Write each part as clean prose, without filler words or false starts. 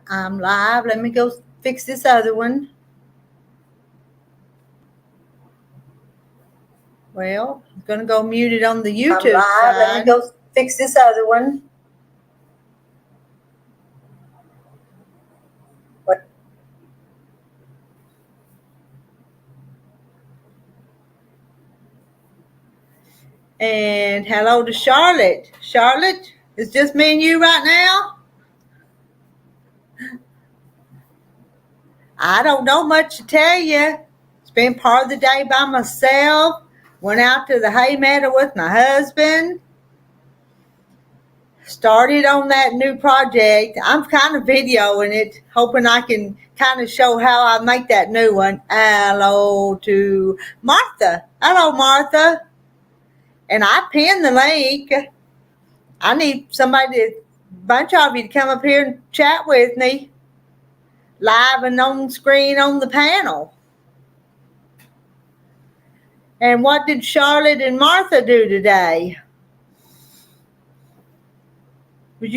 I'm live. Let me go fix this other one. Well, I'm going to go mute it on the YouTube side. Let me go fix this other one. And hello to Charlotte. Charlotte, it's just me and you right now? I don't know much to tell you. Spent part of the day by myself. Went out to the hay meadow with my husband. Started on that new project. I'm kind of videoing it, hoping I can kind of show how I make that new one. Hello to Martha. Hello, Martha. And I pinned the link. I need a bunch of you to come up here and chat with me, live and on screen on the panel. And what did Charlotte and Martha do today? Was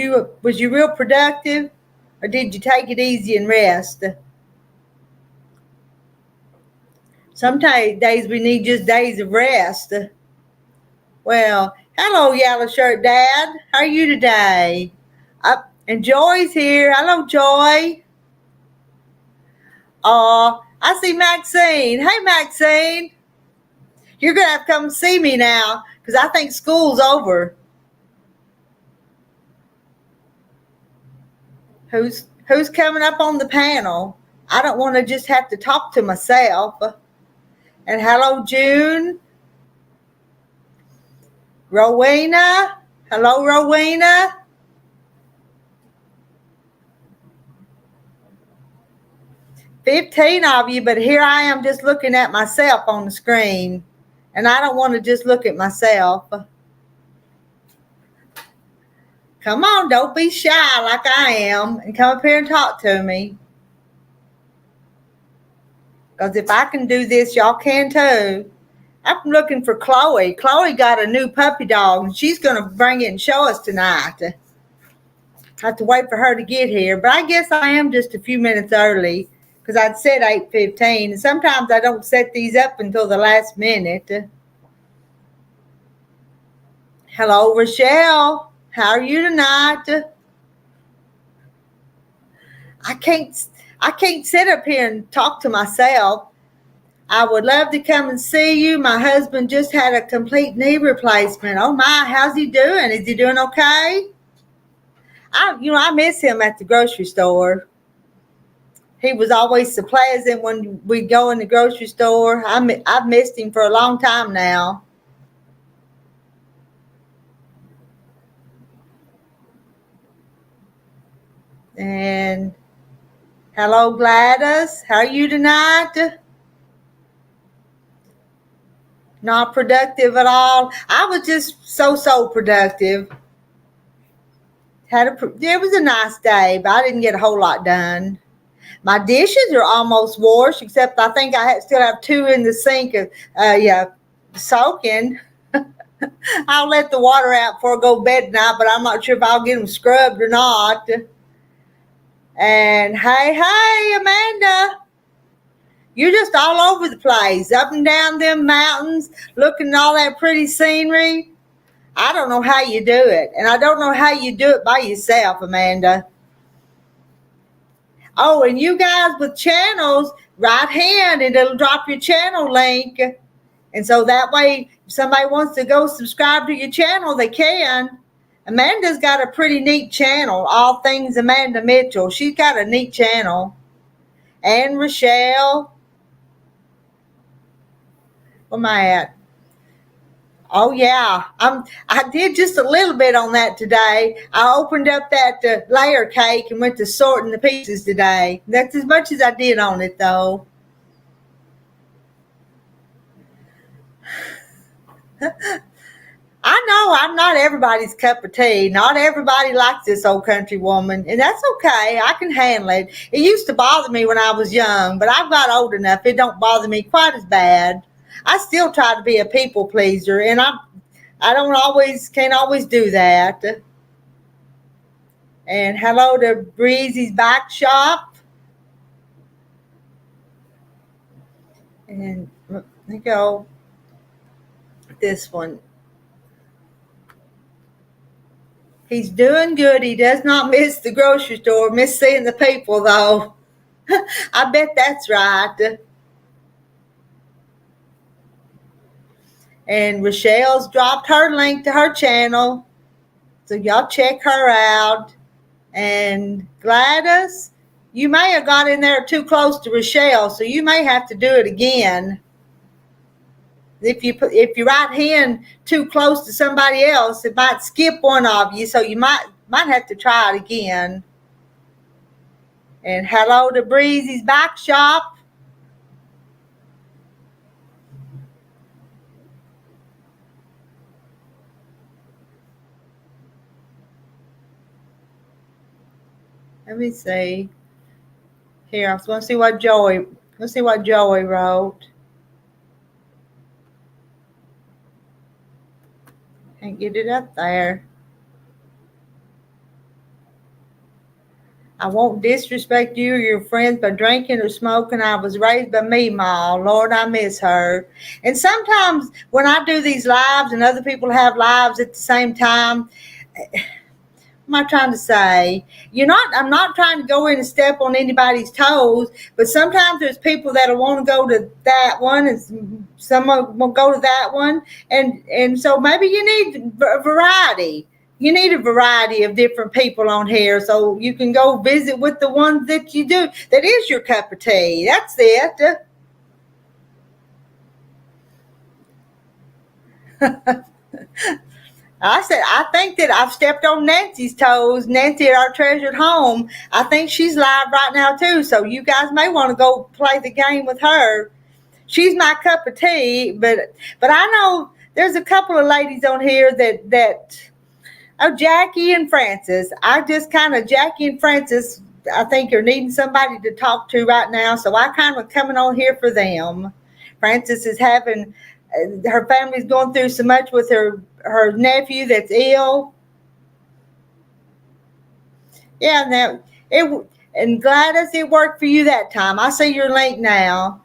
you real productive, or did you take it easy and rest? Some days we need just days of rest. Well, hello, Yellow Shirt Dad. How are you today? And Joy's here. Hello, Joy. I see Maxine. Hey, Maxine. You're going to have to come see me now because I think school's over. Who's coming up on the panel? I don't want to just have to talk to myself. And hello, June. Rowena. Hello, Rowena. $15 of you, but here I am just looking at myself on the screen. And I don't want to just look at myself. Come on, don't be shy like I am and come up here and talk to me. Because if I can do this, y'all can too. I'm looking for Chloe. Chloe got a new puppy dog, and she's going to bring it and show us tonight. I have to wait for her to get here, but I guess I am just a few minutes early because I'd said 8:15, and sometimes I don't set these up until the last minute. Hello, Rochelle. How are you tonight? I can't sit up here and talk to myself. I would love to come and see you. My husband just had a complete knee replacement. Oh my, how's he doing? Is he doing okay? I miss him at the grocery store. He was always so pleasant when we'd go in the grocery store. I've missed him for a long time now. And hello, Gladys. How are you tonight? Not productive at all. I was just so productive. It was a nice day, but I didn't get a whole lot done. My dishes are almost washed, except I think I still have 2 in the sink soaking. I'll let the water out before I go to bed tonight, but I'm not sure if I'll get them scrubbed or not. And hey, Amanda. You're just all over the place, up and down them mountains, looking at all that pretty scenery. I don't know how you do it, and I don't know how you do it by yourself, Amanda. Oh, and you guys with channels, right hand, and it'll drop your channel link. And so that way, if somebody wants to go subscribe to your channel, they can. Amanda's got a pretty neat channel, All Things Amanda Mitchell. She's got a neat channel. And Rochelle. Where am I at? Oh yeah, I did just a little bit on that today. I opened up that layer cake and went to sorting the pieces today. That's as much as I did on it, though. I know I'm not everybody's cup of tea. Not everybody likes this old country woman, and that's okay. I can handle it. It used to bother me when I was young, but I've got old enough. It don't bother me quite as bad. I still try to be a people pleaser, and I can't always do that. And hello to Breezy's Bike Shop. And let me go. This one. He's doing good. He does not miss the grocery store. Miss seeing the people, though. I bet that's right. And Rochelle's dropped her link to her channel. So y'all check her out. And Gladys, you may have got in there too close to Rochelle, so you may have to do it again. If you right hand too close to somebody else, it might skip one of you, so you might have to try it again. And hello to Breezy's Bike Shop. Let me see. Here, I was going to see what Joey wrote. Can't get it up there. I won't disrespect you or your friends by drinking or smoking. I was raised by me, Ma. Lord, I miss her. And sometimes when I do these lives and other people have lives at the same time, what am I trying to say? I'm not trying to go in and step on anybody's toes, but sometimes there's people that'll want to go to that one and some will go to that one. And so maybe you need a variety. You need a variety of different people on here so you can go visit with the ones that you do. That is your cup of tea. That's it. I said, I think that I've stepped on Nancy's toes. Nancy at our treasured home. I think she's live right now too. So you guys may want to go play the game with her. She's my cup of tea, but I know there's a couple of ladies on here that Jackie and Frances. Jackie and Frances, I think are needing somebody to talk to right now. So I kind of coming on here for them. Frances is having, her family's going through so much with her nephew that's ill. Yeah, and Gladys, it worked for you that time. I see your link now.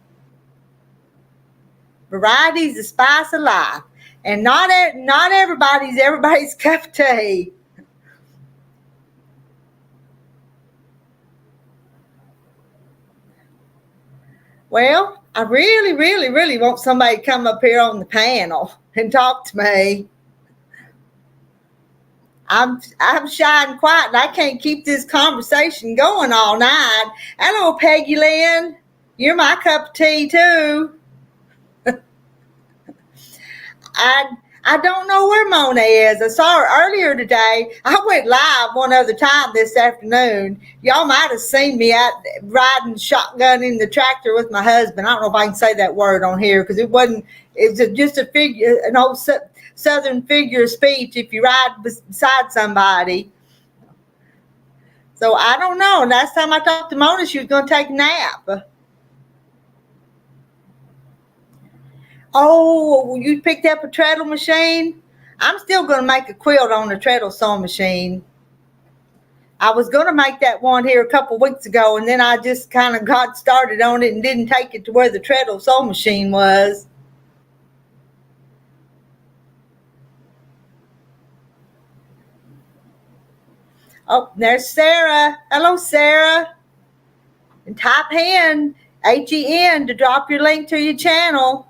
Variety's the spice of life. And not everybody's cup of tea. Well, I really, really, really want somebody to come up here on the panel and talk to me. I'm shy and quiet, and I can't keep this conversation going all night. Hello, Peggy Lynn. You're my cup of tea too. I don't know where Mona is. I saw her earlier today. I went live one other time this afternoon. Y'all might have seen me out riding shotgun in the tractor with my husband. I don't know if I can say that word on here because it was just an old Southern figure of speech if you ride beside somebody. So I don't know. Last time I talked to Mona, she was going to take a nap. Oh, you picked up a treadle machine? I'm still going to make a quilt on a treadle sewing machine. I was going to make that one here a couple weeks ago, and then I just kind of got started on it and didn't take it to where the treadle sewing machine was. Oh, there's Sarah. Hello, Sarah. And type HEN, HEN, to drop your link to your channel.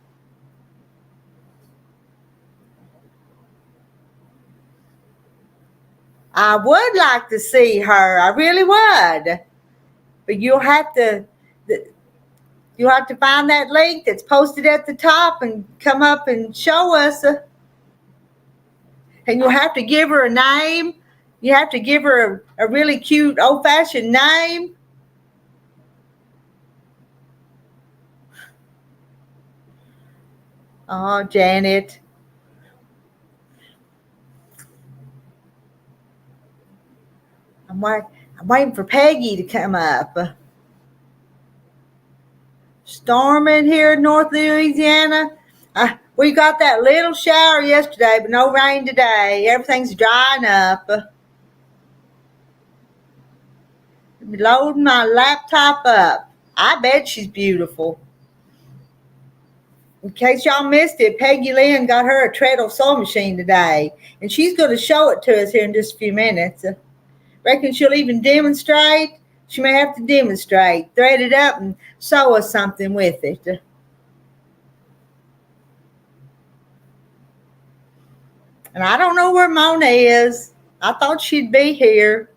I would like to see her. I really would. But you'll have to find that link that's posted at the top and come up and show us. And you'll have to give her a name. You have to give her a really cute old-fashioned name. Oh, Janet. I'm waiting for Peggy to come up. Storming here in North Louisiana. We got that little shower yesterday, but no rain today. Everything's drying up. Loading my laptop up. I bet she's beautiful. In case y'all missed it, Peggy Lynn got her a treadle sewing machine today, and she's going to show it to us here in just a few minutes. Reckon she'll even demonstrate. She may have to demonstrate, thread it up, and sew us something with it. And I don't know where Mona is. I thought she'd be here.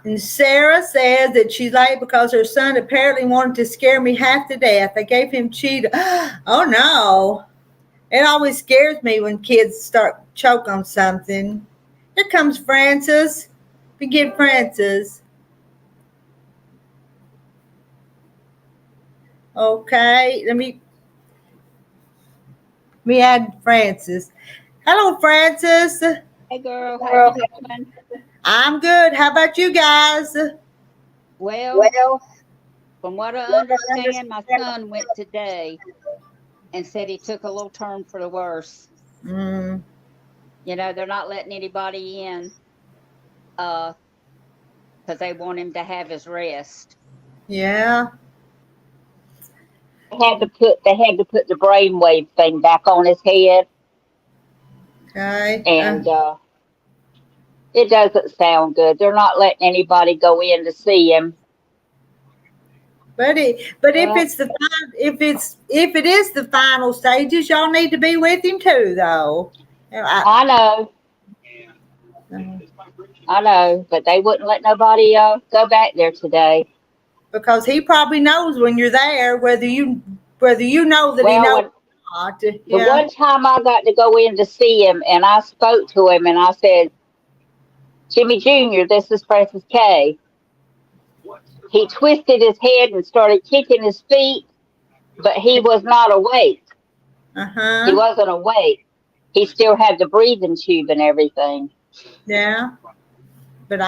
And Sarah says that she's late because her son apparently wanted to scare me half to death. They gave him Cheeto. Oh, no. It always scares me when kids start choke on something. Here comes Francis. Forgive Francis. Okay, let me add Francis. Hello, Francis. Hey, girl. How you doing? I'm good. How about you guys? Well, from what I understand, my son went today and said he took a little turn for the worse. Mm. You know, they're not letting anybody in because they want him to have his rest. Yeah. They had to put the brainwave thing back on his head, Okay. and it doesn't sound good. They're not letting anybody go in to see him. But if it is the final stages, y'all need to be with him too, though. I know, but they wouldn't let nobody go back there today. Because he probably knows when you're there, whether you know that he knows or not. The one time I got to go in to see him, and I spoke to him, and I said, "Jimmy Jr., this is Francis K." He twisted his head and started kicking his feet, but he was not awake. Uh-huh. He wasn't awake. He still had the breathing tube and everything. Yeah. But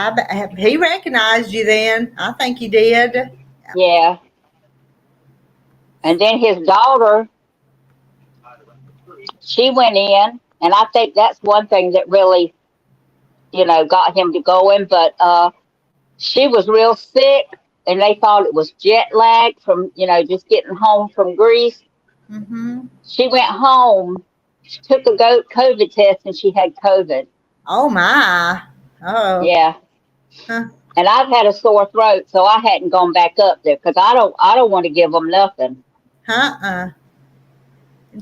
he recognized you then. I think he did. Yeah. And then his daughter, she went in, and I think that's one thing that really, got him to going. But she was real sick, and they thought it was jet lag from, just getting home from Greece. Mm-hmm. She went home, she took a COVID test, and she had COVID. Oh, my. Oh. Yeah. Huh. And I've had a sore throat, so I hadn't gone back up there because I don't want to give them nothing. And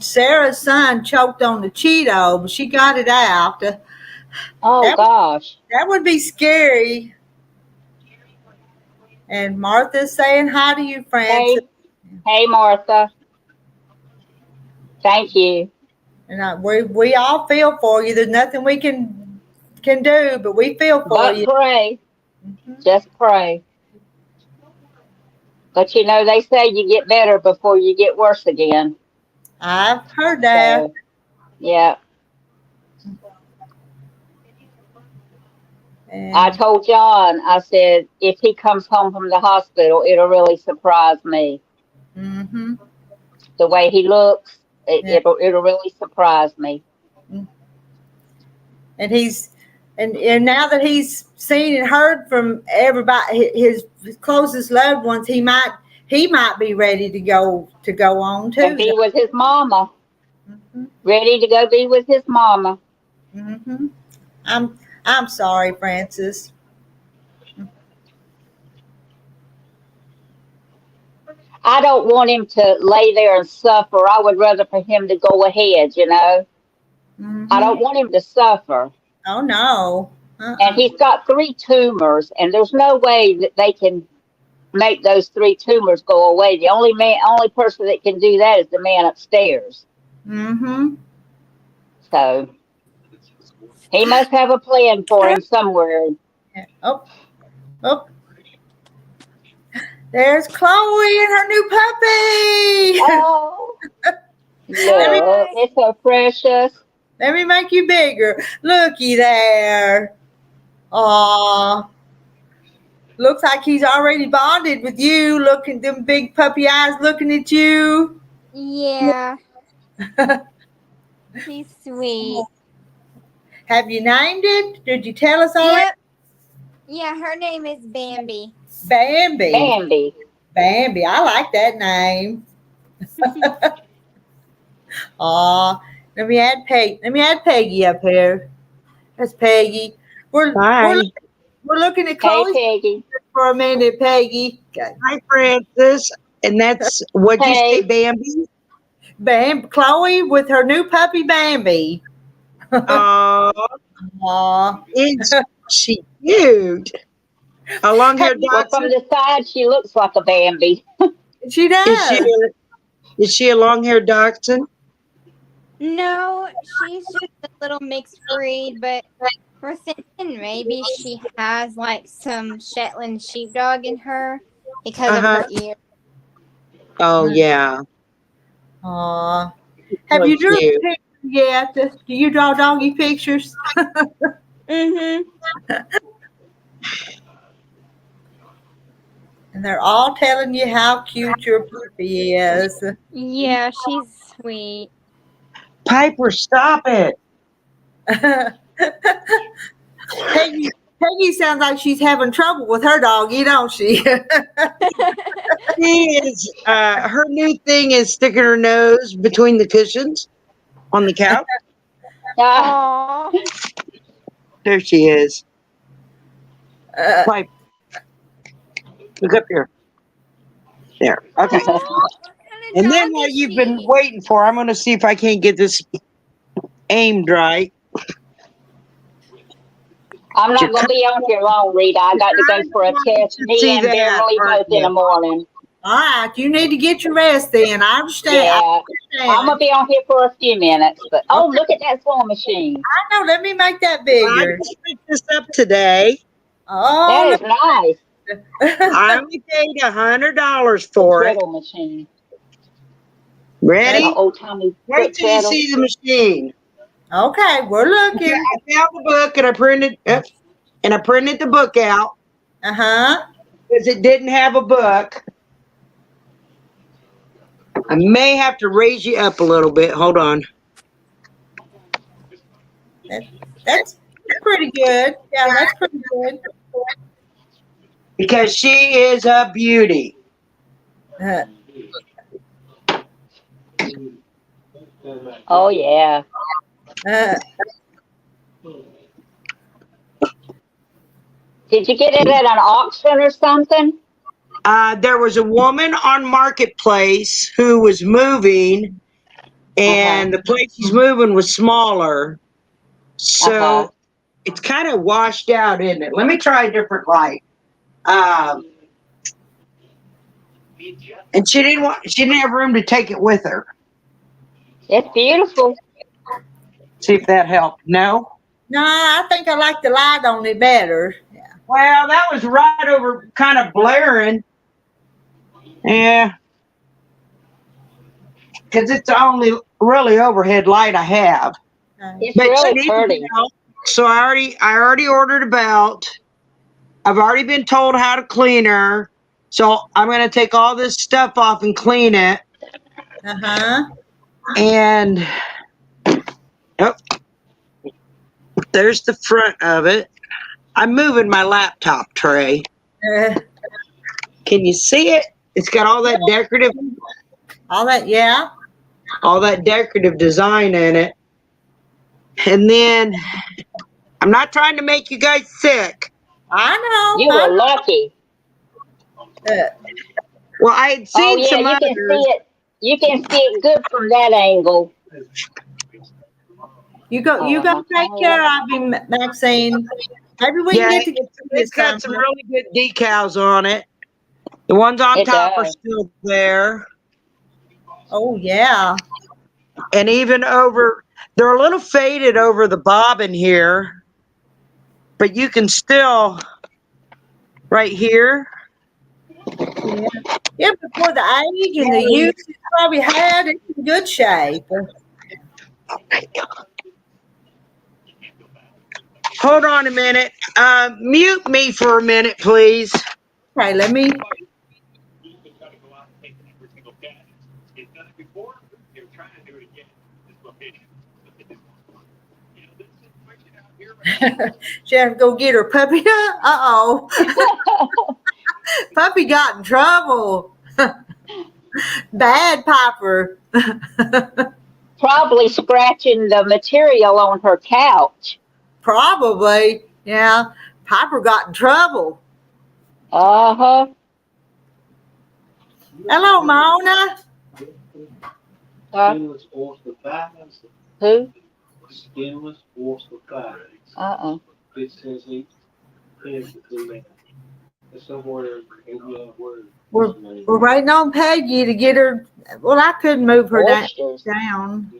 Sarah's son choked on the Cheeto, but she got it out. Gosh. That would be scary. And Martha's saying hi to you, Francis. Hey, Martha. Thank you. And we all feel for you. There's nothing we can do, but we feel for you. But pray. Mm-hmm. Just pray. But they say you get better before you get worse again. I've heard that. So, yeah. And I told John, I said, if he comes home from the hospital, it'll really surprise me. Mm-hmm. The way he looks, it'll really surprise me. And and now that he's seen and heard from everybody, his closest loved ones, he might be ready to go on too. And be with his mama. Mm-hmm. Ready to go be with his mama. Mm-hmm. I'm sorry, Francis. I don't want him to lay there and suffer. I would rather for him to go ahead, Mm-hmm. I don't want him to suffer. Oh, no. And he's got 3 tumors, and there's no way that they can make those 3 tumors go away. The only person that can do that is the man upstairs. Mm-hmm. So he must have a plan for him somewhere. Oh. There's Chloe and her new puppy. Oh, look, it's so precious. Let me make you bigger. Looky there. Aw. Looks like he's already bonded with you. Looking, them big puppy eyes looking at you. Yeah. He's sweet. Have you named it? Did you tell us already? Yep. Yeah, her name is Bambi. Bambi. Bambi. Bambi. I like that name. Aw. Let me add Peggy up here. That's Peggy. We're we're Hi. we're looking at Hey, Chloe's Peggy. for a minute, Peggy. Okay. Hi, Francis. And that's what'd you say, Hey. Bambi? Chloe with her new puppy Bambi. Oh, Aw. is she cute? A long-haired Well, from dachshund? the side, she looks like a Bambi. She Is she does. is she a long-haired dachshund? No, she's just a little mixed breed, but we're thinking maybe she has like some Shetland sheepdog in her because of Uh-huh. her ear. Oh yeah. Aw. Have Really you drew cute. pictures yet? Do you draw doggy pictures? Mm-hmm. And they're all telling you how cute your puppy is. Yeah, she's sweet. Piper, stop it. Peggy sounds like she's having trouble with her doggy, don't she? She is her new thing is sticking her nose between the cushions on the couch. Ah, Aww. There she is. Uh, Piper, look up here. There. Okay. Aw, what kind of And then dog while is you've been she? waiting for, I'm gonna see if I can't get this aimed right. I'm not going to be on here long, Rita. I got to go for a test. To Me see and that, Beverly aren't both in the you? morning. all right, you need to get your rest then. I understand. Yeah. I'm going to be on here for a few minutes. But, oh, Okay, look at that sewing machine. I know. Let me make that I bigger. just picked this up today. That Oh, is nice. look. I only paid $100 The for it. treadle machine. That's An Ready? old timey Wait foot till you treadle. see the machine. okay. We're Okay, looking. I found the book and I printed the book out Uh huh. because it didn't have a book. I may have to raise you up a little bit. Hold on. That, that's pretty good. Yeah, that's pretty good. Because she is a beauty. Uh, Oh, yeah. uh, Did you get it at an auction or something? There was a woman on Marketplace who was moving, Uh-huh. and the place she's moving was smaller. Uh-huh. So it's kind of washed out, isn't it? Let me try a different light. Um, and she didn't have room to take it with her. It's beautiful. See if that helped. No? no, I think I like the light on it better. Yeah. Well, that was right over kind of blaring. Yeah. Because it's the only really overhead light I have. It's But she really needs a pretty. belt. So I already ordered a belt. I've already been told how to clean her. So I'm gonna take all this stuff off and clean it. Uh huh. And oh, there's the front of it. I'm moving my laptop tray. Uh, Can you see it? It's got all that. Yeah. all that decorative design in it. And then I'm not trying to make you guys sick. I know. You were lucky. Well, I had Oh, seen yeah, some you can see others. it. You can see it good from that angle. You go. Oh, You am go I take calling care you? of him, Maxine. Maybe we can Yeah, get together it's this got some summer. really good decals on it. The ones on It top are does. still there. Oh yeah. And even they're a little faded over the bobbin here, but you can still, right here. Yeah. Yeah, before the age and the use it's probably had, it's in good shape. Hold on a minute. Mute me for a minute, please. Okay, let me. She had to go get her puppy. Uh-oh. Puppy got in trouble. Bad Piper. Probably scratching the material on her couch. Probably. Yeah. Piper got in trouble. Uh-huh. Hello, Mona. Skinless oyster thighs. Who? Skinless oyster thighs. Uh-uh. It says he pigs between that. It's somewhere in the word. We're waiting on Peggy to get her. Well, I couldn't move her Oysters. down.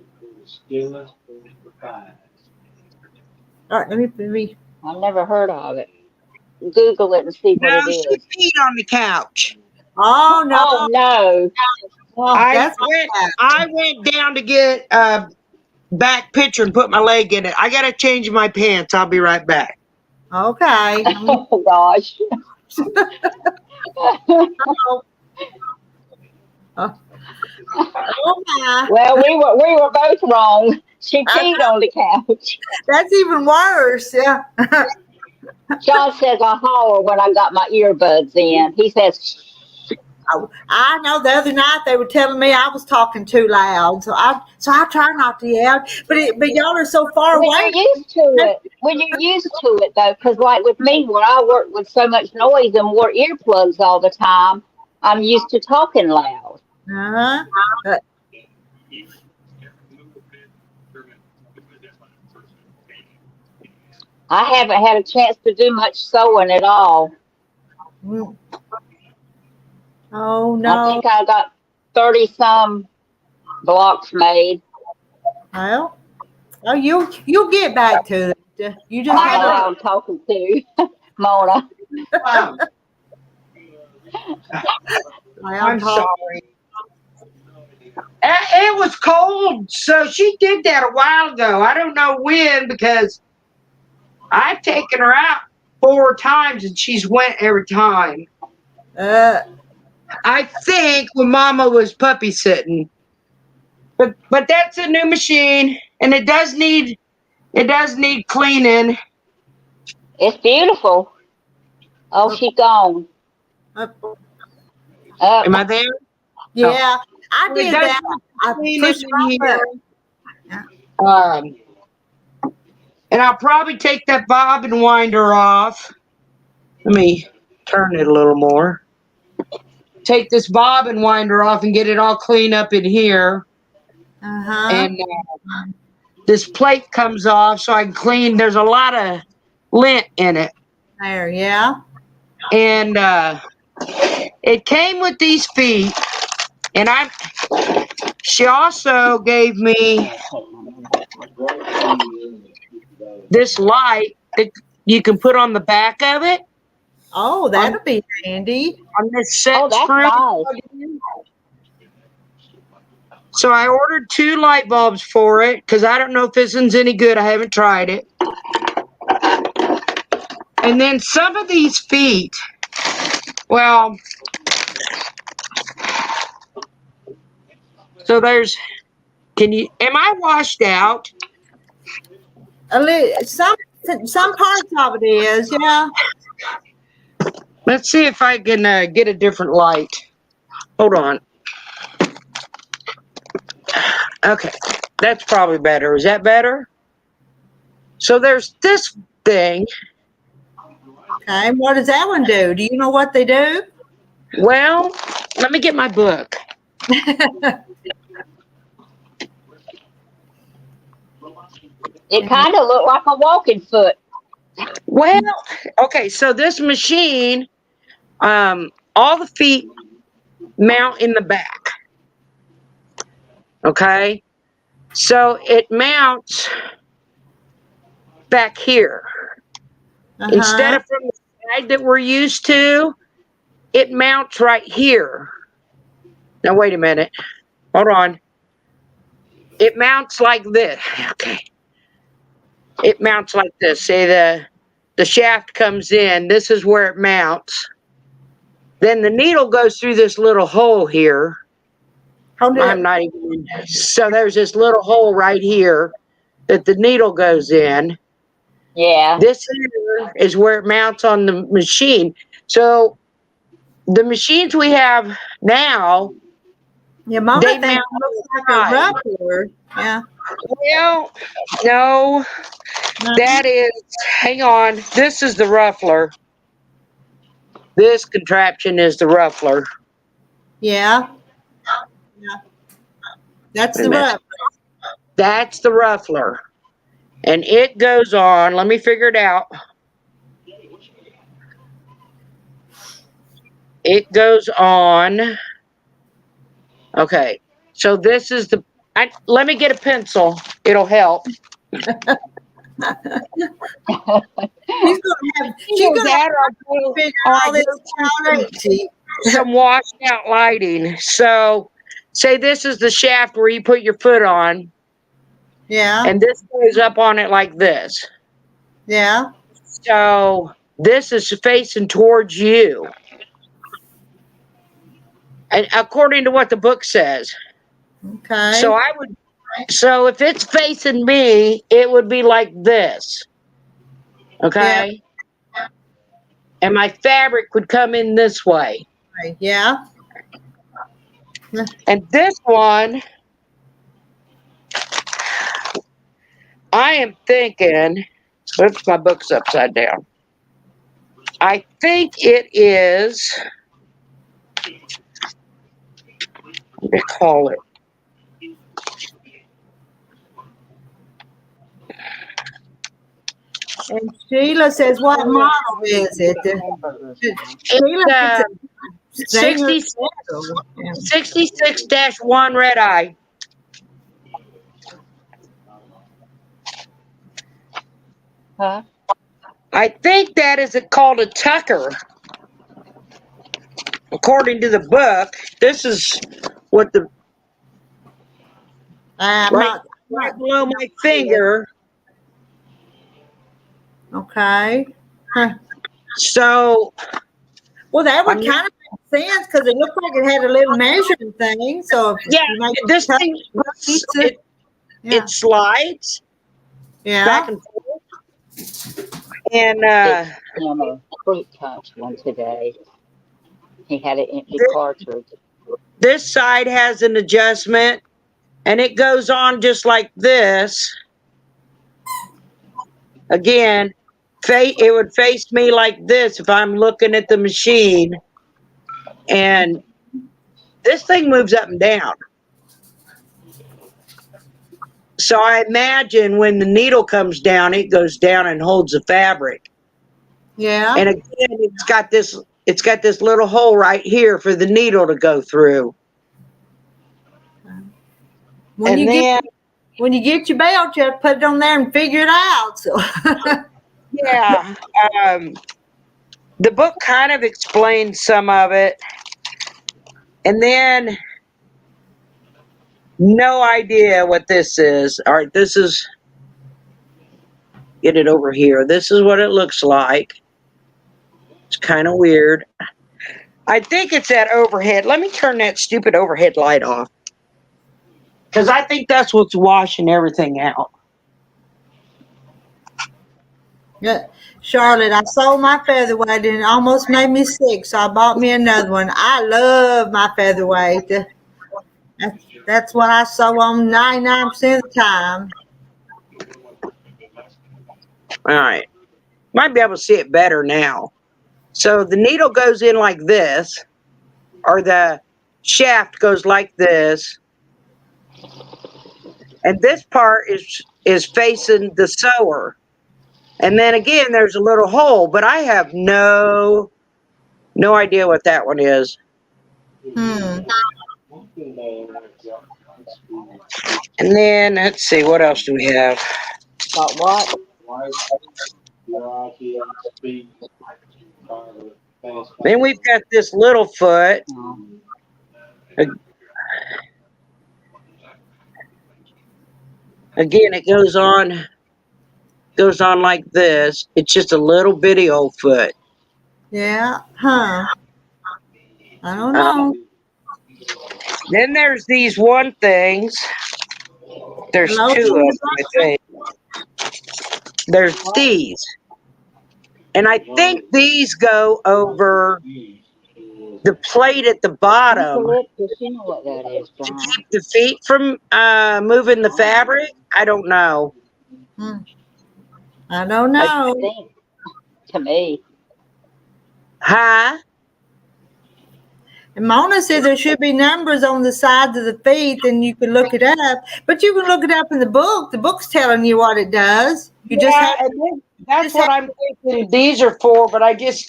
Skinless oyster thighs. All right, let me. I've never heard of it. Google it and see what No, it she is. peed on the couch. Oh no! Oh, no. Oh, that's I went down to get a back picture and put my leg in it. I gotta change my pants. I'll be right back. okay. Oh, gosh. Oh my! Well, we were both wrong. She peed on the couch. That's even worse. Yeah. John says I holler when I got my earbuds in. He says, I know the other night they were telling me I was talking too loud, so I try not to yell. But y'all are so far when away. you're used to it, though, because like with me, when I work with so much noise and wore earplugs all the time, I'm used to talking loud. Uh-huh. I haven't had a chance to do much sewing at all. Oh I no! think I got 30-some blocks made. Well, oh you'll get back to it. You just I know have I'm talking to Mona. Wow. I'm to. sorry. It was cold, so she did that a while ago. I don't know when because I've taken her out 4 times and she's went every time. I think when Mama was puppy sitting, but that's a new machine and it does need cleaning. It's beautiful. Oh, she's gone. Am I there? Yeah, I It did does that. I need pushed cleaning my in here. And I'll probably take that bobbin winder off. Let me turn it a little more. Take this bobbin winder off and get it all cleaned up in here. Uh-huh. And this plate comes off so I can clean. There's a lot of lint in it. There, yeah. And it came with these feet. And she also gave me this light that you can put on the back of it. Oh, that'll be handy. On this set Oh, that's screw. nice. So I ordered 2 light bulbs for it because I don't know if this one's any good. I haven't tried it. And then some of these feet, well, so there's, am I washed out? Some parts of it is, yeah. Let's see if I can get a different light. Hold on. Okay, that's probably better. Is that better? So there's this thing. Okay, and what does that one do? Do you know what they do? Well, let me get my book. It kind of looked like a walking foot. Well, okay, so this machine, all the feet mount in the back. Okay, so it mounts back here. Instead of from the side that we're used to, it mounts right here. Now, wait a minute. Hold on. It mounts like this. Okay. It mounts like this. Say the shaft comes in. This is where it mounts. Then the needle goes through this little hole here. I'm not even. So there's this little hole right here that the needle goes in. Yeah. This here is where it mounts on the machine. So the machines we have now, Yeah, Mona they thinks mount it on looks the like a side. ruffler. Yeah. Well, no, No. that is, hang on. This is the ruffler. This contraption is the ruffler. Yeah. Yeah. That's Wait a the minute. ruffler. That's the ruffler. And it goes on. Let me figure it out. It goes on. Okay. So this is the. Let me get a pencil. It'll help. She's gonna Either that have or to figure I all this go out, to ain't she? some washed out lighting. So say this is the shaft where you put your foot on, Yeah. and this goes up on it like this. Yeah. So this is facing towards you. And according to what the book says. Okay. So if it's facing me, it would be like this. Okay? And my fabric would come in this way. Right. Yeah. And this one, I am thinking, oops, my book's upside down. I think it is, what do they call it? And Sheila says, "What model is it?" Sheila thinks It's it's Singer Saddle. 66-1 red eye. Huh? I think that is called a tucker. According to the book, this is what the I'm right, not. right below my finger. Okay. Huh. So Well, that would I'm kind of make sense because it looked like it had a little measuring thing. So if yeah, you make this cut thing pizza, yeah, it slides back yeah. and forth. And Him a fruit punch one today. He had an empty this, cartridge. this side has an adjustment, and it goes on just like this. Again, it would face me like this if I'm looking at the machine, and this thing moves up and down. So I imagine when the needle comes down, it goes down and holds the fabric. Yeah. And again, it's got this little hole right here for the needle to go through. When And then you get your belt, you have to put it on there and figure it out. So yeah, the book kind of explains some of it, and then no idea what this is. All right, this is, get it over here. This is what it looks like. It's kind of weird. I think it's that overhead. Let me turn that stupid overhead light off, because I think that's what's washing everything out. yeah. Charlotte, I sold my featherweight and it almost made me sick, so I bought me another one. I love my featherweight. That's what I sew on 99% of the time. All right. Might be able to see it better now. So the needle goes in like this, or the shaft goes like this, and this part is facing the sewer. And then again, there's a little hole, but I have no idea what that one is. Hmm. And then let's see, what else do we have? Got what? Then we've got this little foot. Again, it goes on like this. It's just a little bitty old foot. Yeah. Huh. I don't know. Then there's these one things. There's Hello? two of them, I think. There's these. And I think these go over the plate at the bottom Eucalyptus, you know what that is, to John. keep the feet from moving the fabric. I don't know. I don't Makes know. me think to me. Huh? And Mona said there should be numbers on the sides of the feet, and you can look it up. But you can look it up in the book. The book's telling you what it does. You just Yeah, have and then that's just what I'm thinking these are for, but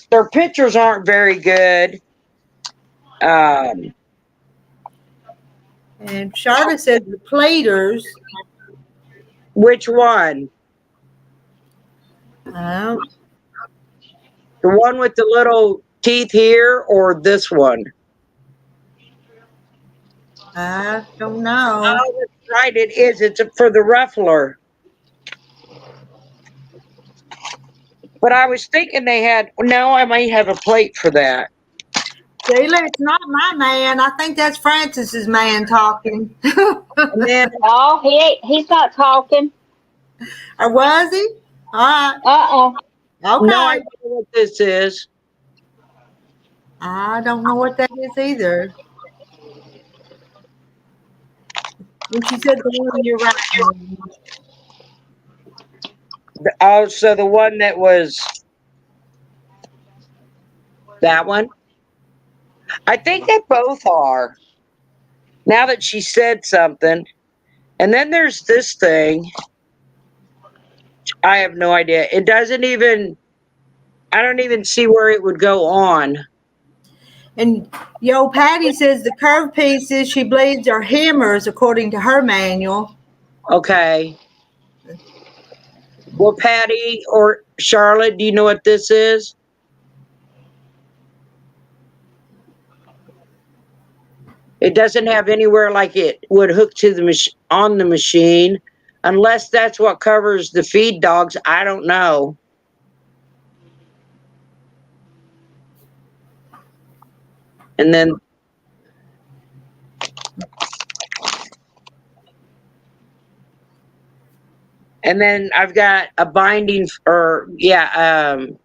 their pictures aren't very good. And Charlotte says the platers. Which one? Oh, The one with the little teeth here or this one? I don't know. Oh, that's right, it is. It's for the ruffler. But I was thinking they had, no, I might have a plate for that. Sheila, it's not my man. I think that's Francis's man talking. And then, No, he's not talking. Or was he? All right. Okay. no, I don't know what this is. I don't know what that is either. When she said the one, you're right. Oh, so the one that was that one? I think they both are. Now that she said something. And then there's this thing. I have no idea. It doesn't even, I don't even see where it would go on. And Yo Patty says the curved pieces she believes are hammers according to her manual. Okay. Well, Patty or Charlotte, do you know what this is? It doesn't have anywhere like it would hook to the on the machine, unless that's what covers the feed dogs. I don't know. And then I've got a binding, or oh,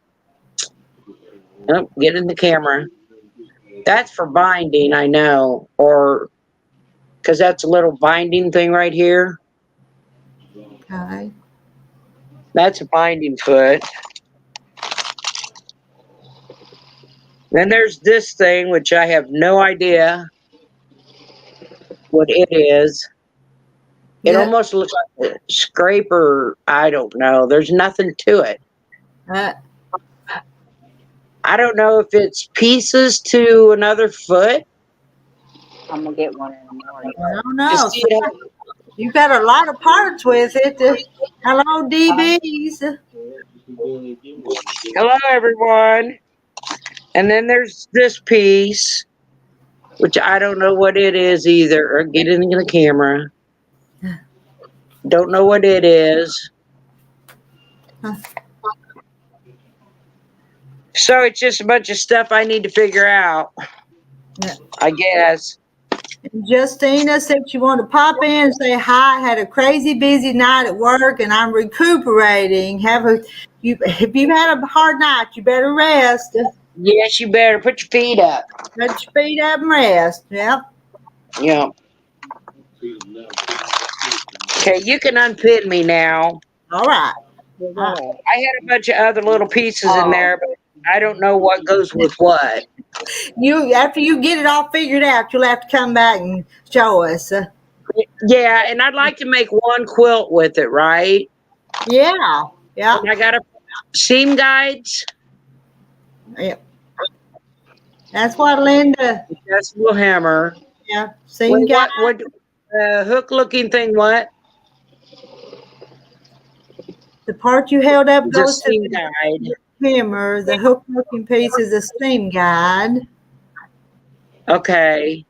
get in the camera. That's for binding, I know, or because that's a little binding thing right here. Okay. That's a binding foot. Then there's this thing, which I have no idea what it is. It Yeah. almost looks like a scraper. I don't know. There's nothing to it. I don't know if it's pieces to another foot. I'm gonna get one in the morning. I don't know. You got a lot of parts with it. Hello, DBs. Hello, everyone. And then there's this piece, which I don't know what it is either. Or get into the camera. Don't know what it is. So it's just a bunch of stuff I need to figure out. Yeah. I guess. And Justina said she wanted to pop in and say hi. Had a crazy busy night at work, and I'm recuperating. If you've had a hard night, you better rest. Yes, you better put your feet up. Put your feet up and rest. Yep. Yeah. Okay, you can unpin me now. All right. I had a bunch of other little pieces in there, but I don't know what goes with what. After you get it all figured out, you'll have to come back and show us. Yeah, and I'd like to make one quilt with it, right? Yeah. Yeah. And I got a seam guides. Yeah. That's what Linda. Adjustable hammer. Yeah. Seam guide. What hook looking thing? What? The part you held up The goes to seam the guide. hammer. The hook looking piece is a seam guide. Okay.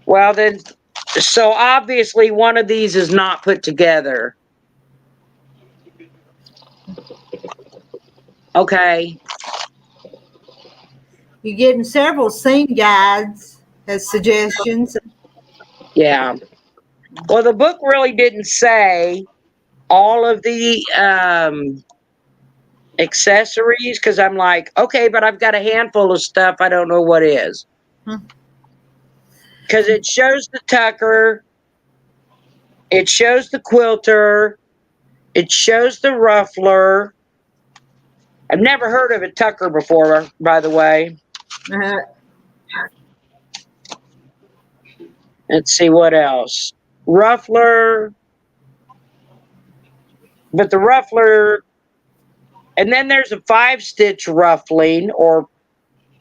Well then, so obviously one of these is not put together. Okay. You're getting several seam guides as suggestions. Yeah. Well, the book really didn't say all of the accessories because I'm like, okay, but I've got a handful of stuff I don't know what is. Because it shows the tucker, it shows the quilter, it shows the ruffler. I've never heard of a tucker before, by the way. Uh, Let's see what else. Ruffler. But the ruffler, and then there's a 5-stitch ruffling or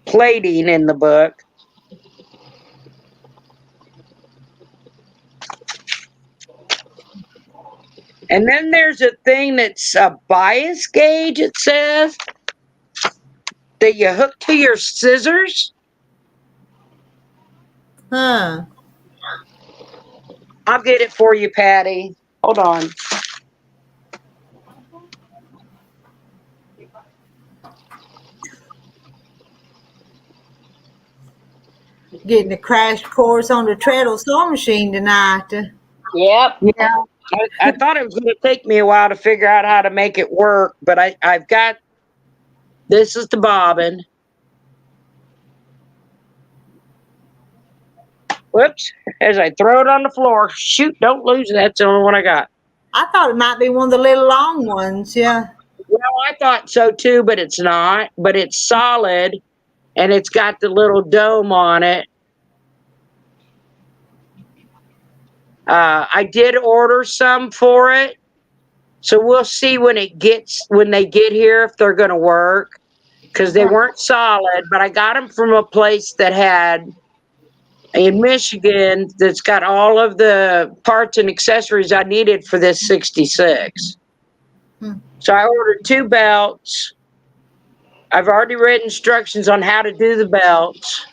plating in the book. And then there's a thing that's a bias gauge, it says, that you hook to your scissors. huh. I'll get it for you, Patty. Hold on. Getting a crash course on the treadle sewing machine tonight. Yep. Yeah. I thought it was going to take me a while to figure out how to make it work, but I've got, this is the bobbin. Whoops, as I throw it on the floor. Shoot, don't lose it. That's the only one I got. I thought it might be one of the little long ones. Yeah. Well, I thought so too, but it's not. But it's solid, and it's got the little dome on it. I did order some for it, so we'll see when they get here if they're going to work, because they weren't solid. But I got them from a place that had in Michigan that's got all of the parts and accessories I needed for this 66. So I ordered 2 belts. I've already read instructions on how to do the belts.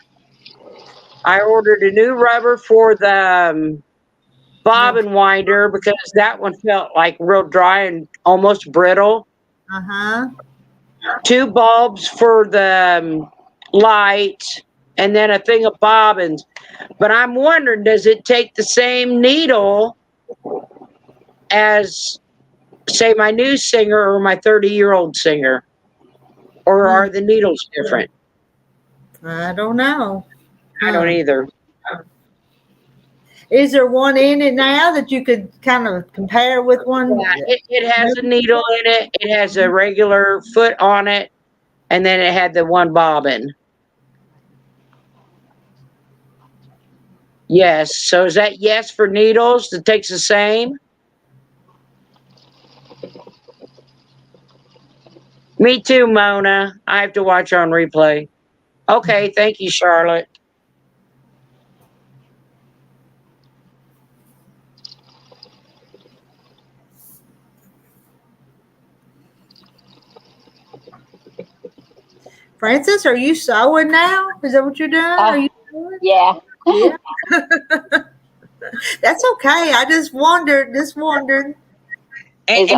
I ordered a new rubber for the bobbin winder because that one felt like real dry and almost brittle. 2 bulbs for the light, and then a thing of bobbins. But I'm wondering, does it take the same needle as, say, my new singer or my 30-year-old singer? Or are the needles different? I don't know. I don't either. Is there one in it now that you could kind of compare with one? Yeah, it has a needle in it. It has a regular foot on it. And then it had the one bobbin. Yes. So is that yes for needles? It takes the same? Me too, Mona. I have to watch on replay. Okay. Thank you, Charlotte. Francis, are you sewing now? Is that what you're doing? Are you sewing? Yeah. Yeah. That's okay. I just wondered. And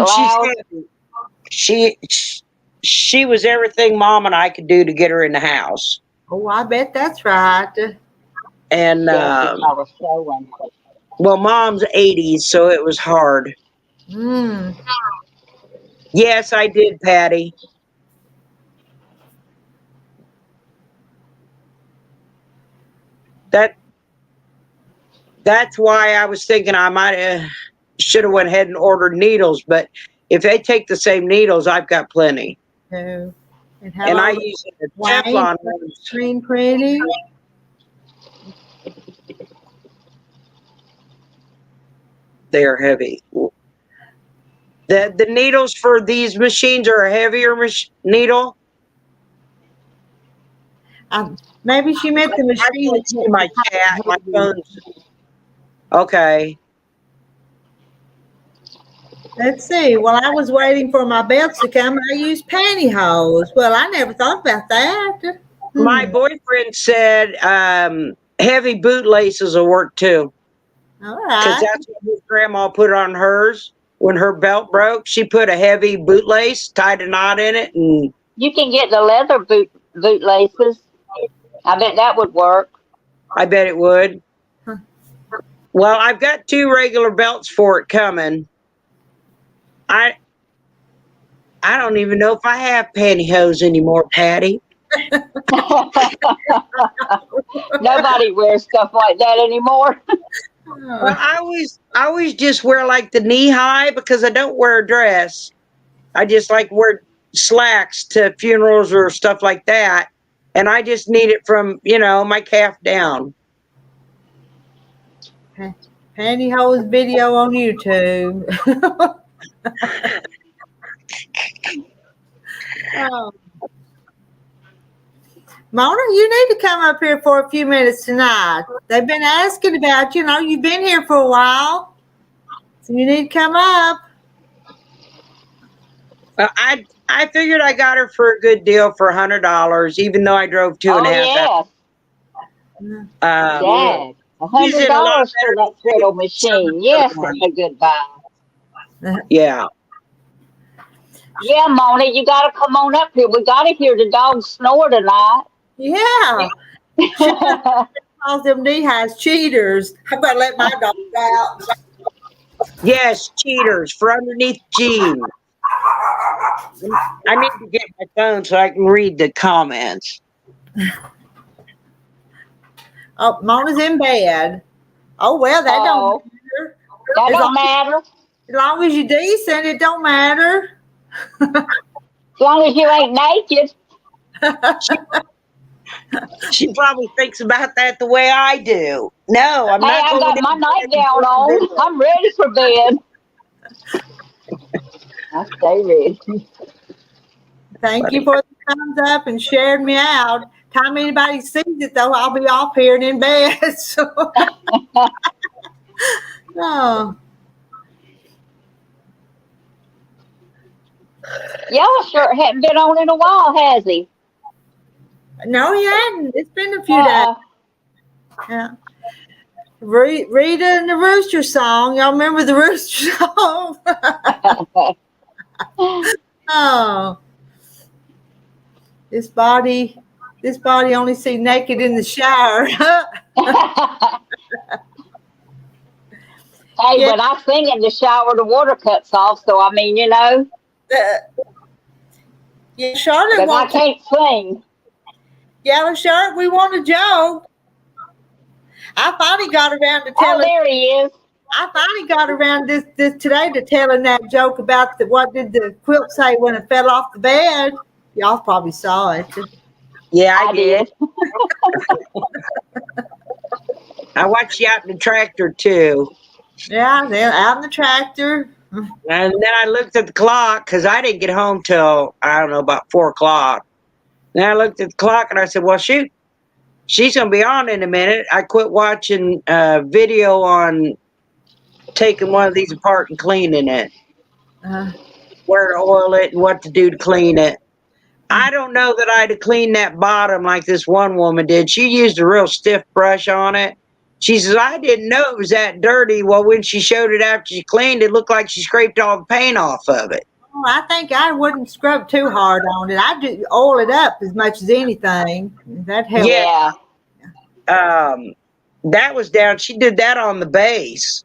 she was everything Mom and I could do to get her in the house. Oh, I bet that's right. And I was sewing. well, Mom's 80s, so it was hard. Yes, I did, Patty. That's why I was thinking I might should have went ahead and ordered needles, but if they take the same needles, I've got plenty. And I use the Teflon ones. Screen printing. They're heavy. The needles for these machines are a heavier needle. Maybe she meant the machine. My cat, my phone's. Okay. Let's see. While I was waiting for my belts to come, I used pantyhose. Well, I never thought about that. My boyfriend said heavy bootlaces will work too. All Because right. that's what his grandma put on hers when her belt broke. She put a heavy bootlace, tied a knot in it, and You can get the leather bootlaces. I bet that would work. I bet it would. Well, I've got 2 regular belts for it coming. I don't even know if I have pantyhose anymore, Patty. Nobody wears stuff like that anymore. Well, I always just wear like the knee high because I don't wear a dress. I just like wear slacks to funerals or stuff like that. And I just need it from, my calf down. Pantyhose video on YouTube. Oh. Mona, you need to come up here for a few minutes tonight. They've been asking about you. You've been here for a while. So you need to come up. Well, I figured I got her for a good deal for $100, even though I drove 2.5 hours. Yes. Um, Dad, $100 for that little machine. Yes, it's a good buy. Yeah. Yeah, Mona, you got to come on up here. We got to hear the dog snore tonight. Yeah. Calls them knee highs cheaters. I'm going to let my dog out. Yes, cheaters for underneath jeans. I need to get my phone so I can read the comments. Oh, Mona's in bed. Oh, well, that don't matter. That don't matter. As long as you're decent, it don't matter. As long as you ain't naked. She probably thinks about that the way I do. No, I'm not. I got my nightgown on. I'm ready for bed. I stay ready. Thank you for the thumbs up and sharing me out. Time anybody sees it, though, I'll be off here and in bed. So. Oh. Yellow shirt hadn't been on in a while, has he? No, he hadn't. It's been a few days. Yeah. Rita and the Rooster song. Y'all remember the Rooster song? Oh. This body only see naked in the shower. Hey, yeah. When I sing in the shower, the water cuts off. So, I mean, Yeah, Charlotte. I can't sing. Yellow shirt, we want a joke. I finally got around to telling. Oh, there he is. I finally got around this today to telling that joke about what did the quilt say when it fell off the bed. Y'all probably saw it. Yeah, I did. I watched you out in the tractor too. Yeah, they're out in the tractor. And then I looked at the clock because I didn't get home till, I don't know, about 4 o'clock. Then I looked at the clock and I said, well, shoot, she's going to be on in a minute. I quit watching a video on taking one of these apart and cleaning it. Where to oil it and what to do to clean it. I don't know that I'd have cleaned that bottom like this one woman did. She used a real stiff brush on it. She says, I didn't know it was that dirty. Well, when she showed it after she cleaned it, looked like she scraped all the paint off of it. Oh, I think I wouldn't scrub too hard on it. I'd just oil it up as much as anything. That helps. Yeah. That was down. She did that on the base.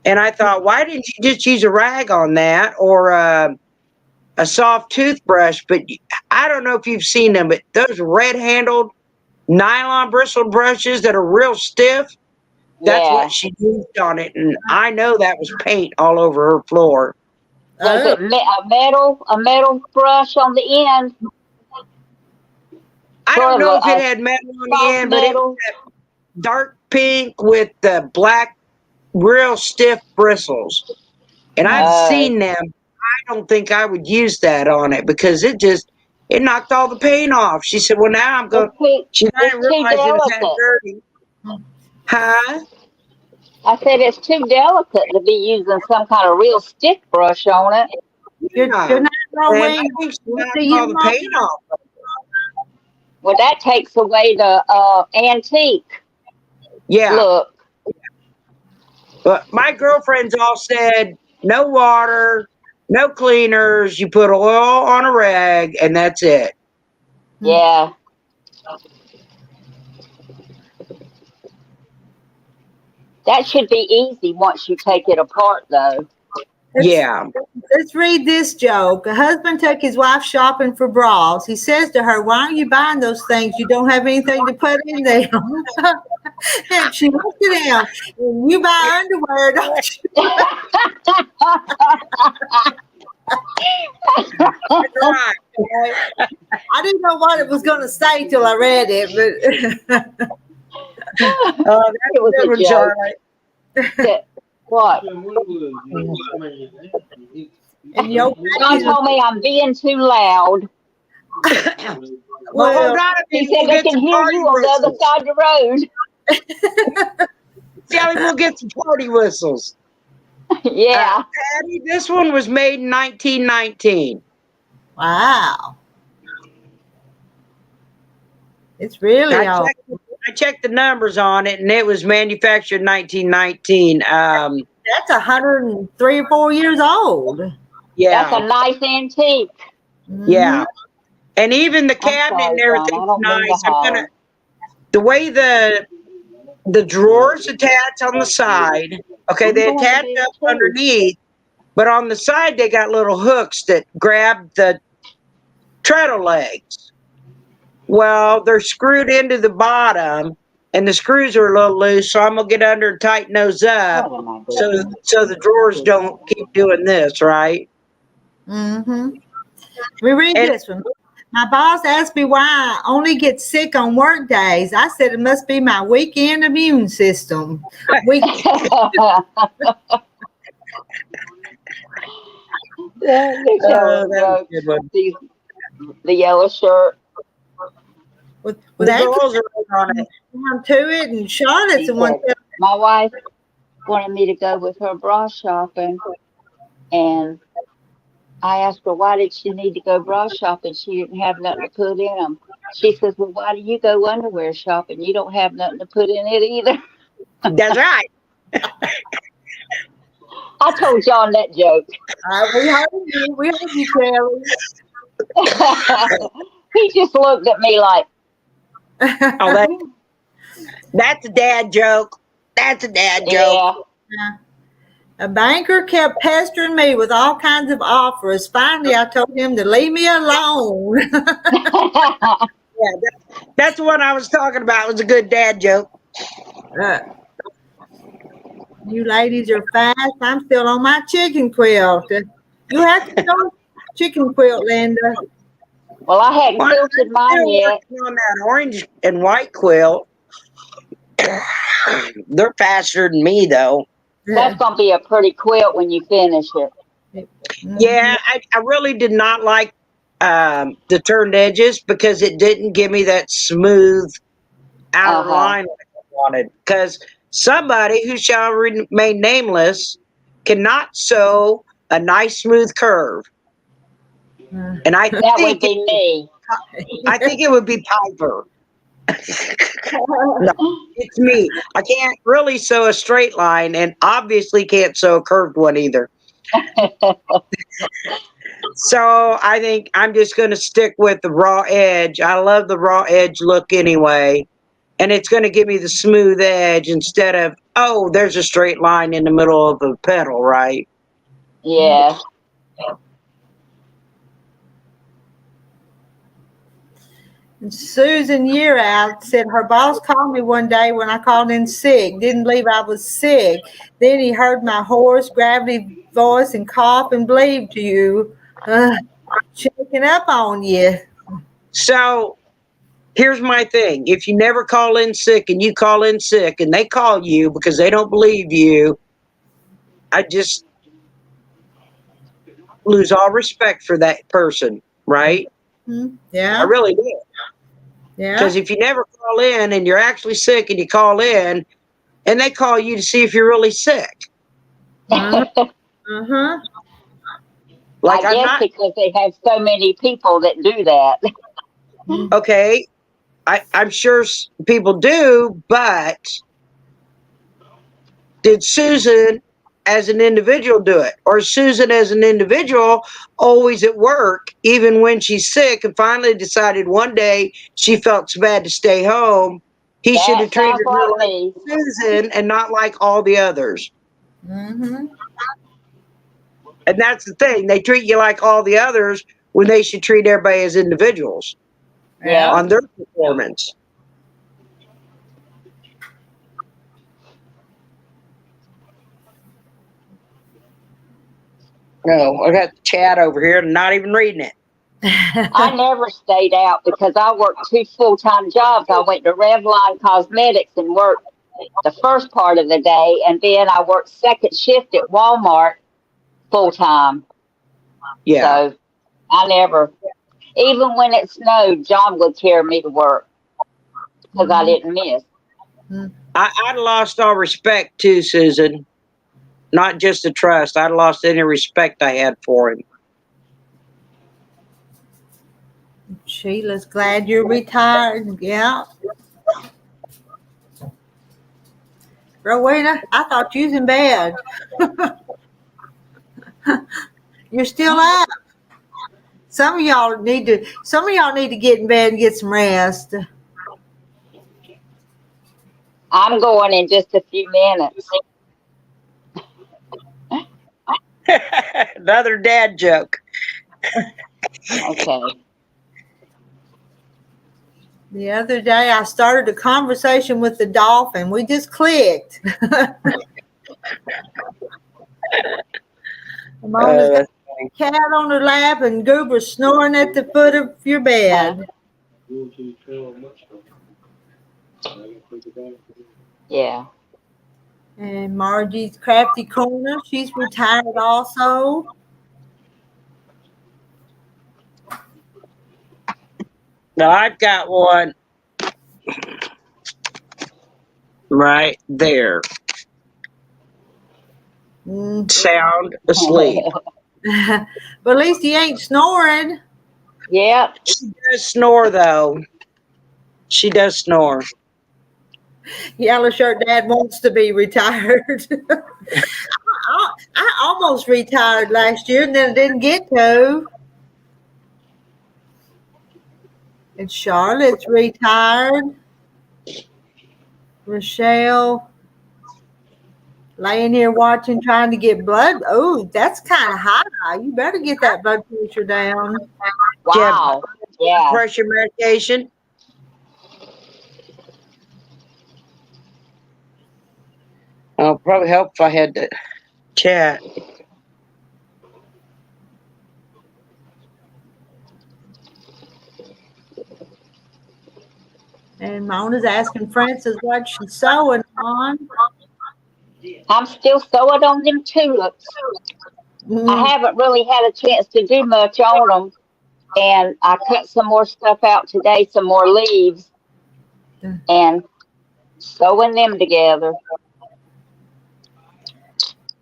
And I thought, why didn't you just use a rag on that or a soft toothbrush? But I don't know if you've seen them, but those red-handled nylon bristle brushes that are real stiff, that's what she used on it. And I know that was paint all over her floor. Was it a metal brush on the end? I don't know if it had metal on the end, but it was dark pink with the black, real stiff bristles. And I've seen them. I don't think I would use that on it because it knocked all the paint off. She said, well, now I'm going to, she didn't realize it was that dirty. Huh? I said it's too delicate to be using some kind of real stiff brush on it. You're not I think she knocked all the paint off. Well, that takes away the antique look. But my girlfriends all said, no water, no cleaners. You put oil on a rag, and that's it. Yeah. That should be easy once you take it apart, though. Yeah. Let's read this joke. A husband took his wife shopping for bras. He says to her, "Why are you buying those things? You don't have anything to put in them." And she looked at him. "You buy underwear, don't you?" Right. I didn't know what it was going to say till I read it, but Oh, that's It was a good a one, joke. Charlotte. What? and your John told me I'm being too loud. Well, hold well, on a He minute. said We'll they get can some hear party you on the other whistles. side of the road. Sally, we'll get some party whistles. Yeah. Patty, this one was made in 1919. wow, it's really I old. checked the numbers on it, and it was manufactured in 1919. That's 103 or 4 years old. That's Yeah, a nice antique. yeah, and even the I'm cabinet and sorry, John. I everything's don't mean to nice. holler. The way the drawers attach on the side. Okay, I'm they going to attach bed up too. underneath, but on the side they got little hooks that grab the treadle legs. Well, they're screwed into the bottom, and the screws are a little loose. So I'm gonna get under and tighten those up, What am I doing? so the drawers don't keep doing this, right? Mm-hmm. We read And this one. My boss asked me why I only get sick on work days. I said it must be my weekend immune system. Week. Yeah, they're telling that was a jokes. good one. The yellow shirt. With The April girls are on it. down to it, and Charlotte's She the one. said, my wife wanted me to go with her bra shopping, and I asked her why did she need to go bra shopping? She didn't have nothing to put in them. She says, "Well, why do you go underwear shopping? You don't have nothing to put in it either." That's right. I told John that joke. We heard you. We heard you, Kelly. He just looked at me like, Oh, that's a dad joke. That's a dad joke. yeah. A banker kept pestering me with all kinds of offers. Finally, I told him to leave me alone. Yeah, that's what I was talking about. It was a good dad joke. You ladies are fast. I'm still on my chicken quilt. You have to go chicken quilt, Linda. Well, I hadn't Well, quilted I'm mine still yet. working on that orange and white quilt. They're faster than me, though. That's going to be a pretty quilt when you finish it. Yeah, I really did not like the turned edges because it didn't give me that smooth outer line like I wanted. Because somebody who shall remain nameless cannot sew a nice smooth curve. And I That would think be me. I think it would be Piper. No, it's me. I can't really sew a straight line, and obviously can't sew a curved one either. So I think I'm just going to stick with the raw edge. I love the raw edge look anyway, and it's going to give me the smooth edge instead of, oh, there's a straight line in the middle of the petal, right? Yeah. Susan Year Out said her boss called me one day when I called in sick. Didn't believe I was sick. Then he heard my hoarse, gravelly voice and cough and believed you. Checking up on you. So here's my thing. If you never call in sick and you call in sick and they call you because they don't believe you, I just lose all respect for that person, right? Yeah. I really do. Yeah. Because if you never call in and you're actually sick and you call in and they call you to see if you're really sick. Uh-huh. Like I guess because they have so many people that do that. Okay, I'm sure people do, but did Susan as an individual do it? Or Susan as an individual always at work, even when she's sick, and finally decided one day she felt so bad to stay home, he should have That treated sounds her like like me. Susan and not like all the others. Mm-hmm. And that's the thing. They treat you like all the others when they should treat everybody as individuals Yeah. on their performance. No, I got the chat over here and not even reading it. I never stayed out because I worked 2 full-time jobs. I went to Revlon Cosmetics and worked the first part of the day, and then I worked second shift at Walmart full-time. Yeah. So I never, even when it snowed, John would carry me to work because I didn't miss. I'd lost all respect too, Susan. Not just the trust. I'd lost any respect I had for him. Sheila's glad you're retired. Yeah. Rowena, I thought you was in bed. You're still up. Some of y'all need to get in bed and get some rest. I'm going in just a few minutes. Another dad joke. Okay. The other day I started a conversation with the dolphin. We just clicked. Mona's got a cat on her lap and Goober snoring at the foot of your bed. Yeah. And Margie's Crafty Corner, she's retired also. Now I've got one right there. Sound asleep. But at least he ain't snoring. Yep. She does snore though. She does snore. Yellow Shirt Dad wants to be retired. I almost retired last year and then I didn't get to. And Charlotte's retired. Rochelle laying here watching, trying to get blood. Oh, that's kind of high. You better get that blood pressure down. Wow. Yeah. Pressure medication. Oh, probably help if I had to chat. And Mona's asking Frances what she's sewing on. I'm still sewing on them tulips. I haven't really had a chance to do much on them. And I cut some more stuff out today, some more leaves, and sewing them together.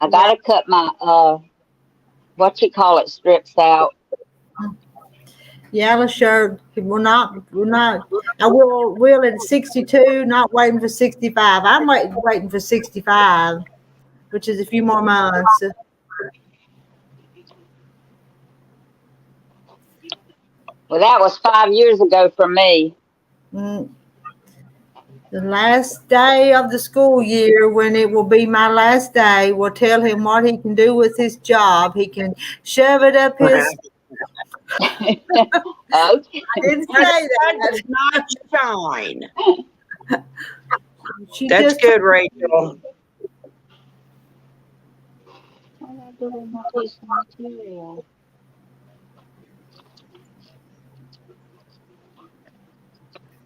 I gotta cut my strips out. Yellow Shirt. We're not. I will at 62, not waiting for 65. I'm waiting for 65, which is a few more months. Well, that was 5 years ago for me. The last day of the school year, when it will be my last day, will tell him what he can do with his job. He can shove it up his. Okay. I didn't say that. Not shine. She That's just good, Rachel.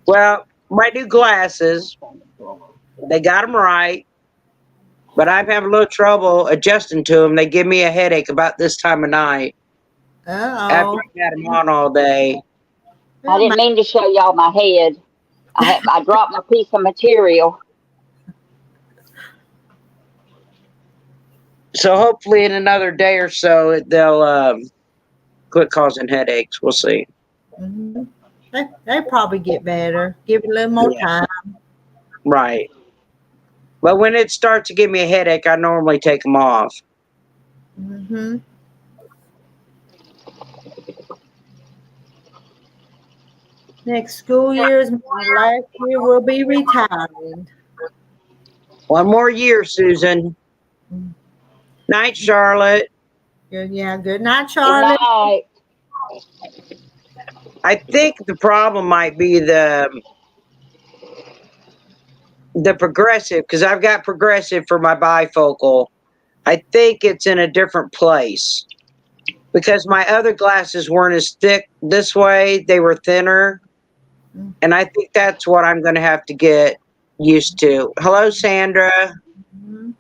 Well, my new glasses, they got them right, but I'm having a little trouble adjusting to them. They give me a headache about this time of night. After I had them on all day. I didn't mean to show y'all my head. I dropped my piece of material. So hopefully in another day or so, they'll quit causing headaches. We'll see. Mm-hmm. They probably get better. Give it a little more time. Right. But when it starts to give me a headache, I normally take them off. Mm-hmm. Next school year is my last year. We'll be retiring. One more year, Susan. Night, Charlotte. Good, yeah. Good night, Good Charlotte. night. I think the problem might be the progressive, because I've got progressive for my bifocal. I think it's in a different place because my other glasses weren't as thick this way. They were thinner. And I think that's what I'm going to have to get used to. Hello, Sandra. Mhm.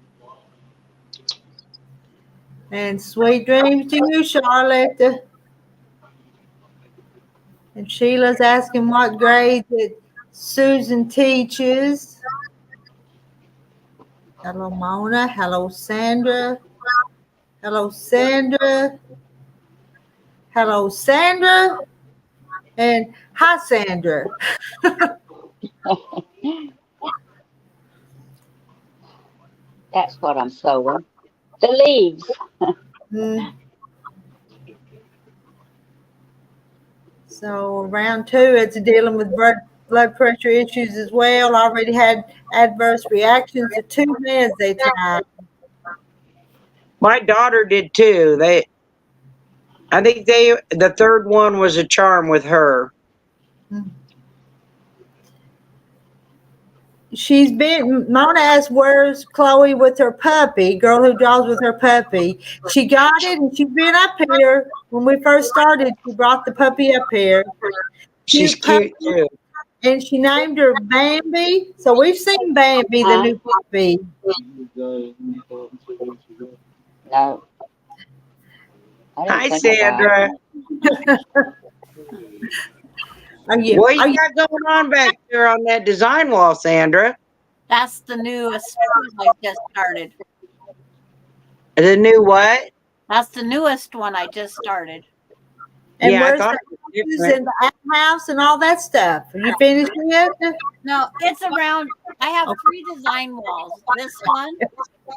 And sweet dreams to you, Charlotte. And Sheila's asking what grade that Susan teaches. Hello, Mona. Hello, Sandra. Hello, Sandra. Hello, Sandra. And hi, Sandra. That's what I'm sewing. The leaves. Mm. So round 2, it's dealing with blood pressure issues as well. Already had adverse reactions to 2 meds they tried. My daughter did too. I think the third one was a charm with her. Mona asked, where's Chloe with her puppy, girl who draws with her puppy. She got it, and she's been up here. When we first started, she brought the puppy up here. She's Puppy, cute too. and she named her Bambi. So we've seen Bambi, the new puppy. No. Hi, Sandra. Are you? What you got going on back there on that design wall, Sandra? That's the newest one I just started. The new what? That's the newest one I just started. And Yeah, I where's thought the it was houses different. and the outhouse and all that stuff? Are you finished yet? No, it's around. I have 3 design walls.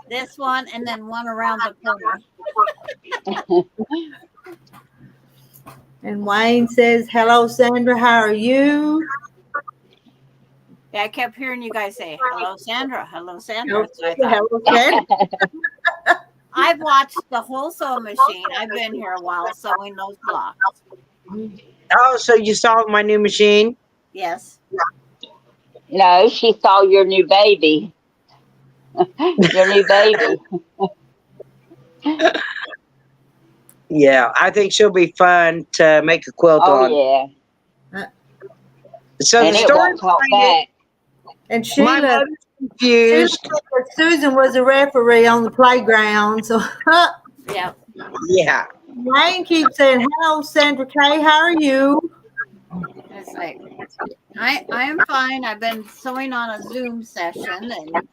This one, and then one around the corner. And Wayne says, hello, Sandra. How are you? Yeah, I kept hearing you guys say, hello, Sandra. Hello, Sandra. So I thought, Hello, Sandra. I've watched the whole sewing machine. I've been here a while sewing those blocks. Oh, so you saw my new machine? Yes. No, she saw your new baby. Your new baby. Yeah, I think she'll be fun to make a quilt Oh, on. yeah. So And the it story won't talk behind back. And my Sheila mother's confused. said that Susan was a referee on the playground. So Yep. Yeah. Wayne keeps saying, hello, Sandra Kay. How are you? It's like, I am fine. I've been sewing on a Zoom session, and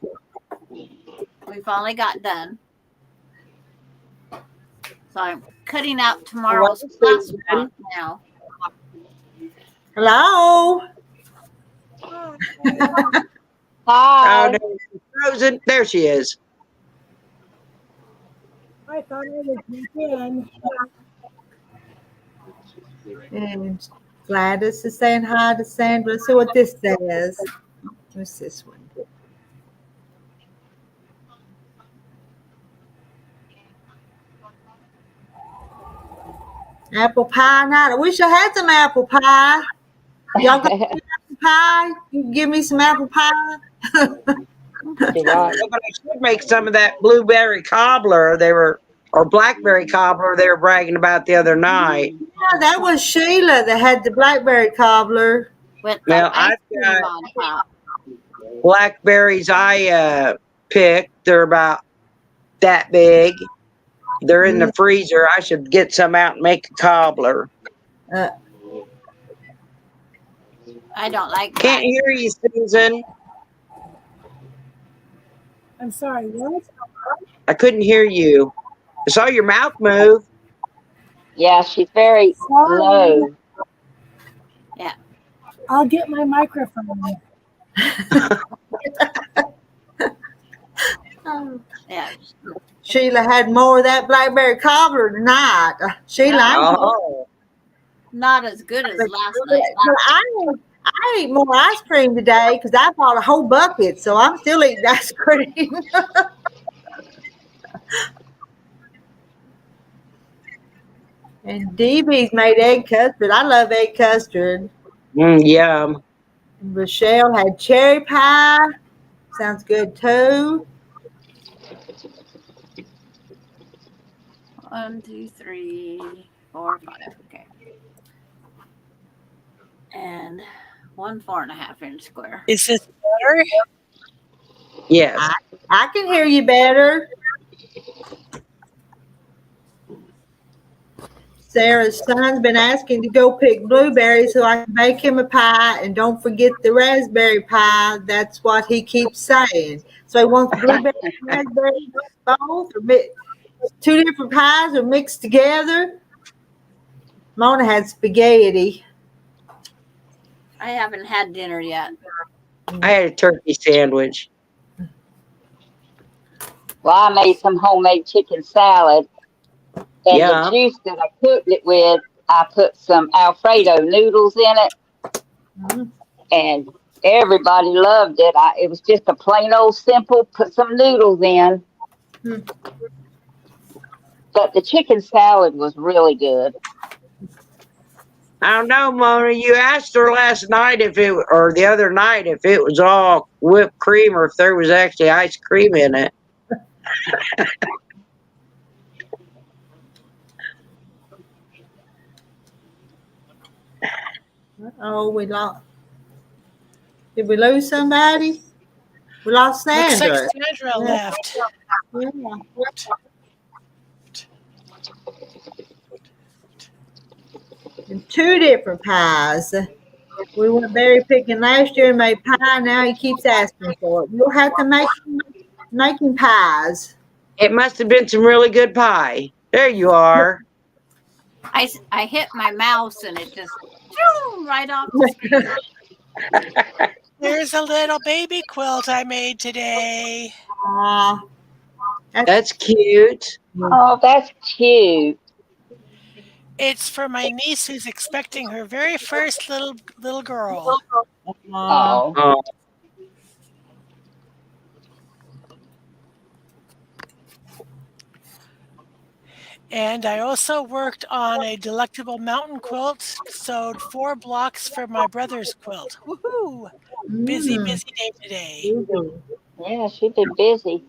we finally got done. So I'm cutting out tomorrow's class block now. Hello. Hi. Oh, no, she's frozen. There she is. I thought I was again. And Gladys is saying hi to Sandra. Let's see what this says. What's this one? Apple pie night. I wish I had some apple pie. Y'all got some apple pie? You can give me some apple pie? She right. But I should make some of that blueberry cobbler or blackberry cobbler they were bragging about the other night. Yeah, that was Sheila that had the blackberry cobbler. With the Well, ice I've cream got on top. blackberries I picked. They're about that big. They're in the freezer. I should get some out and make a cobbler. I don't like Can't hear you, Susan. I'm sorry, what? I couldn't hear you. I saw your mouth move. Yeah, she's very low. Yeah. I'll get my microphone. Yeah. Sheila had more of that blackberry cobbler tonight. Sheila, Not as good as last night. I ate more ice cream today because I bought a whole bucket, so I'm still eating ice cream. And DB's made egg custard. I love egg custard. Yum. And Rochelle had cherry pie. Sounds good too. 1, 2, 3, 4, 5. Okay. And 1 4.5-inch square. Is this better? Yes. I can hear you better. Sarah's son's been asking to go pick blueberries so I can make him a pie, and don't forget the raspberry pie. That's what he keeps saying. So he wants blueberry and raspberry both, or two different pies, or mixed together. Mona had spaghetti. I haven't had dinner yet. I had a turkey sandwich. Well, I made some homemade chicken salad, and Yeah. the juice that I cooked it with, I put some Alfredo noodles in it, Mhm. and everybody loved it. It was just a plain old simple, put some noodles in. Hmm. But the chicken salad was really good. I don't know, Mona. You asked her last night or the other night if it was all whipped cream or if there was actually ice cream in it. Oh, we lost. Did we lose somebody? We lost Looks like Sandra. Sandra Yeah. left. Yeah. And two different pies. We went berry picking last year and made pie. Now he keeps asking for it. You'll have to making pies. It must have been some really good pie. There you are. I hit my mouse and it just right off the screen. There's a little baby quilt I made today. Aw. That's cute. Oh, that's cute. It's for my niece who's expecting her very first little girl. Aw. Oh, Oh, And I also worked on a delectable mountain quilt, sewed 4 blocks for my brother's quilt. Woohoo! Busy, Mm. busy day today. yeah, she's been busy.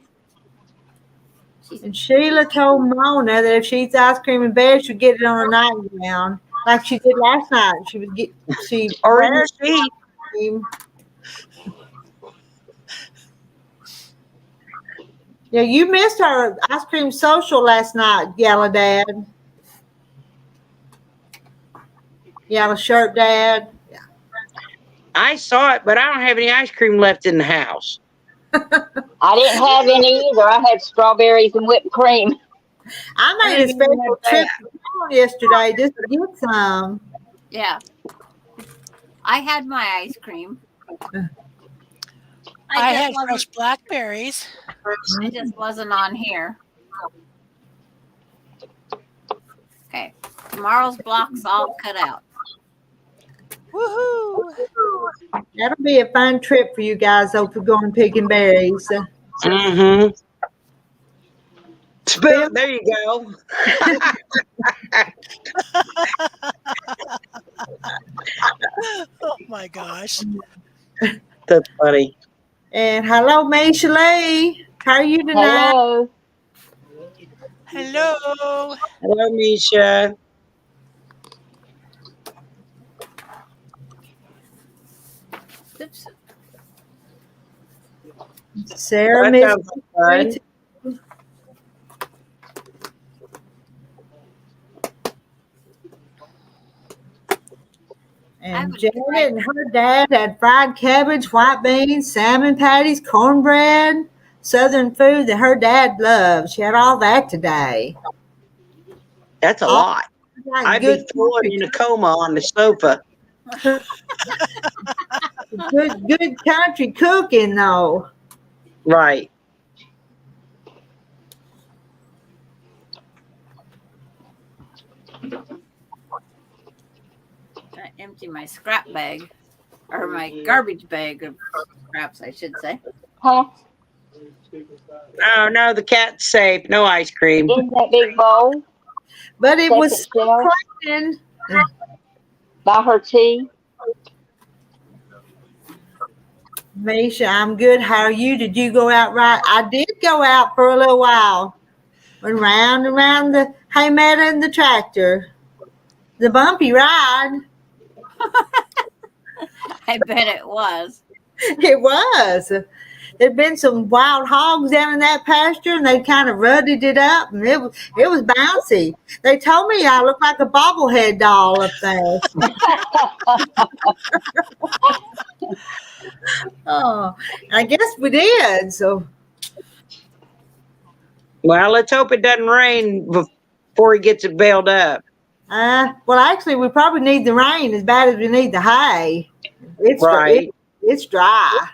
And Sheila told Mona that if she eats ice cream in bed, she'll get it on her nightgown, like she did last night. She or in wears the sheet. cream. Yeah, you missed our ice cream social last night, Yellow Dad. Yellow Shirt Dad. Yeah. I I saw it, but I don't have any ice cream left in the house. didn't have any either. I had strawberries and whipped cream. I made a didn't even special have trip that. to town yesterday just to get some. Yeah. I had my ice cream. I just had wasn't- fresh blackberries. It just wasn't on here. Okay. Tomorrow's block's all cut out. Woohoo! That'll be a fun trip for you guys though for going picking berries. Mm-hmm. Spill. There you go. Oh my gosh. That's funny. And hello, Misha Lee. How are you tonight? Hello. Hello. Hello, Misha. Oops. Sarah, That Miss sounds like fun. And Janet and her dad had fried cabbage, white beans, salmon patties, cornbread, southern food that her dad loves. She had all that today. That's a All lot. like I'd good, be floating in a coma on the sofa. good country cooking though. Right. I empty my scrap bag, or my garbage bag of scraps, I should say. Huh? Oh no, the cat's safe. No ice cream. In that big bowl? But it was Second shelf clean. by her tea. Misha, I'm good. How are you? Did you go out right? I did go out for a little while. Went round and round the hay meadow and the tractor. The bumpy ride. I bet it was. It was. There'd been some wild hogs down in that pasture, and they kind of rutted it up, and it was bouncy. They told me I looked like a bobblehead doll up there. Oh, I guess we did. So, Well, let's hope it doesn't rain before he gets it baled up. well, actually, we probably need the rain as bad as we need the hay. Right. It's dry.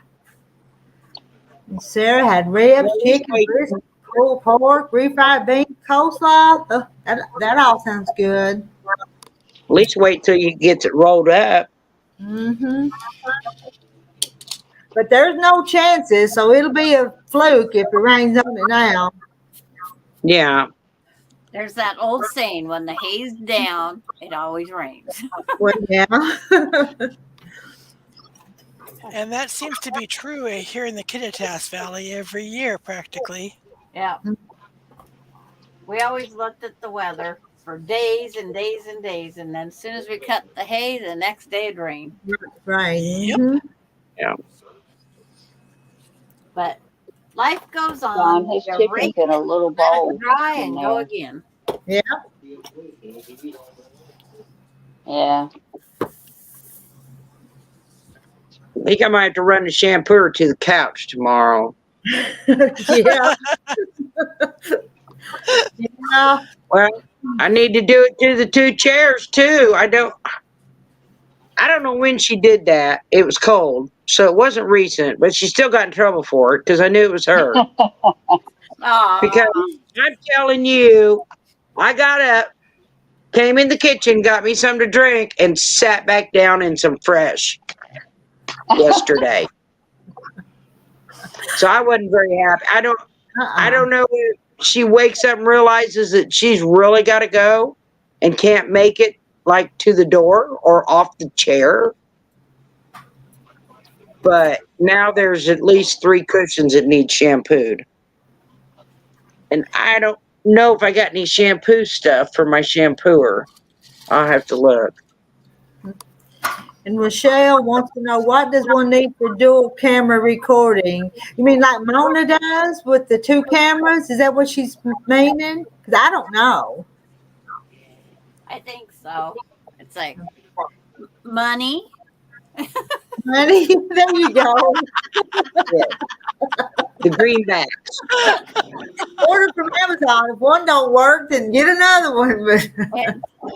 And Sarah had ribs, chicken, brisket, pulled pork, refried beans, coleslaw. Oh, that all sounds good. At least wait till you gets it rolled up. Mm-hmm. But there's no chances, so it'll be a fluke if it rains on it now. Yeah. There's that old saying, when the hay's down, it always rains. Well, yeah. And that seems to be true here in the Kittitas Valley every year, practically. Yeah. We always looked at the weather for days and days and days, and then as soon as we cut the hay, the next day it'd rain. Right. Yep. Mm-hmm. Yeah. But life goes John, on. his You chicken's rake in a little bowl. it dry in and go there. again. Yeah. Yeah. I think I might have to run the shampooer to the couch tomorrow. Yeah. Yeah. Well, I need to do it to the two chairs too. I don't know when she did that. It was cold, so it wasn't recent, but she still got in trouble for it because I knew it was her. Because I'm telling you, I got up, came in the kitchen, got me something to drink, and sat back down in some fresh yesterday. So I wasn't very happy. I don't know if she wakes up and realizes that she's really got to go and can't make it like to the door or off the chair. But now there's at least 3 cushions that need shampooed. And I don't know if I got any shampoo stuff for my shampooer. I'll have to look. And Rochelle wants to know, what does one need for dual camera recording? You mean like Mona does with the 2 cameras? Is that what she's meaning? Because I don't know. I think so. It's like money. Honey, there you go. The greenbacks. Order from Amazon. If one don't work, then get another one.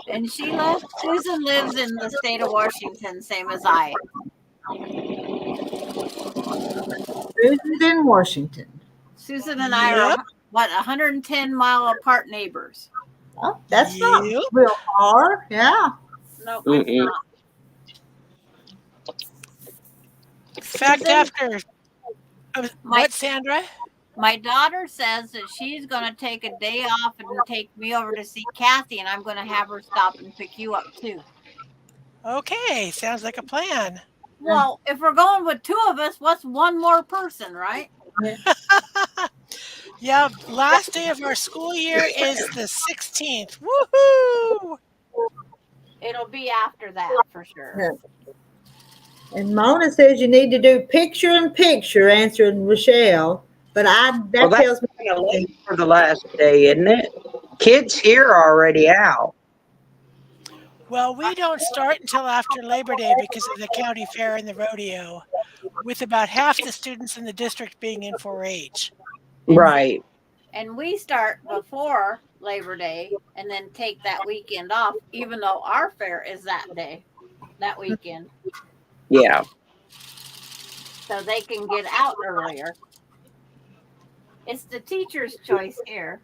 And Sheila, Susan lives in the state of Washington, same as I. Susan's in Washington. Susan and I are, 110-mile apart neighbors. Oh, that's not real far. Yeah. No, it's not. Fact after. What, Sandra? My daughter says that she's going to take a day off and take me over to see Kathy, and I'm going to have her stop and pick you up too. Okay, sounds like a plan. Well, if we're going with 2 of us, what's one more person, right? Yeah, last day of our school year is the 16th. Woohoo! It'll be after that for sure. And Mona says you need to do picture-in-picture answering Rochelle. But that tells me kind of late for the last day, isn't it? Kids here are already out. Well, we don't start until after Labor Day because of the county fair and the rodeo, with about half the students in the district being in 4-H. Right. And we start before Labor Day and then take that weekend off, even though our fair is that day, that weekend. Yeah. So they can get out earlier. It's the teacher's choice here.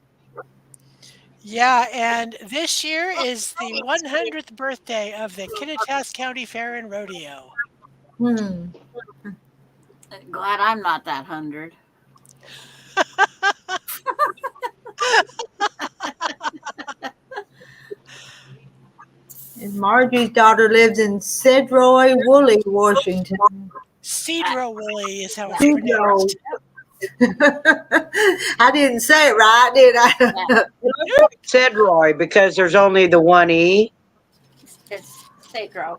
Yeah, and this year is the 100th birthday of the Kittitas County Fair and Rodeo. Glad I'm not that 100. And Margie's daughter lives in Sedroy Woolley, Washington. Cedro Woolly is how it's Cedro. pronounced. I didn't say it right, did I? Said Roy because there's only the one E. It's Cedro.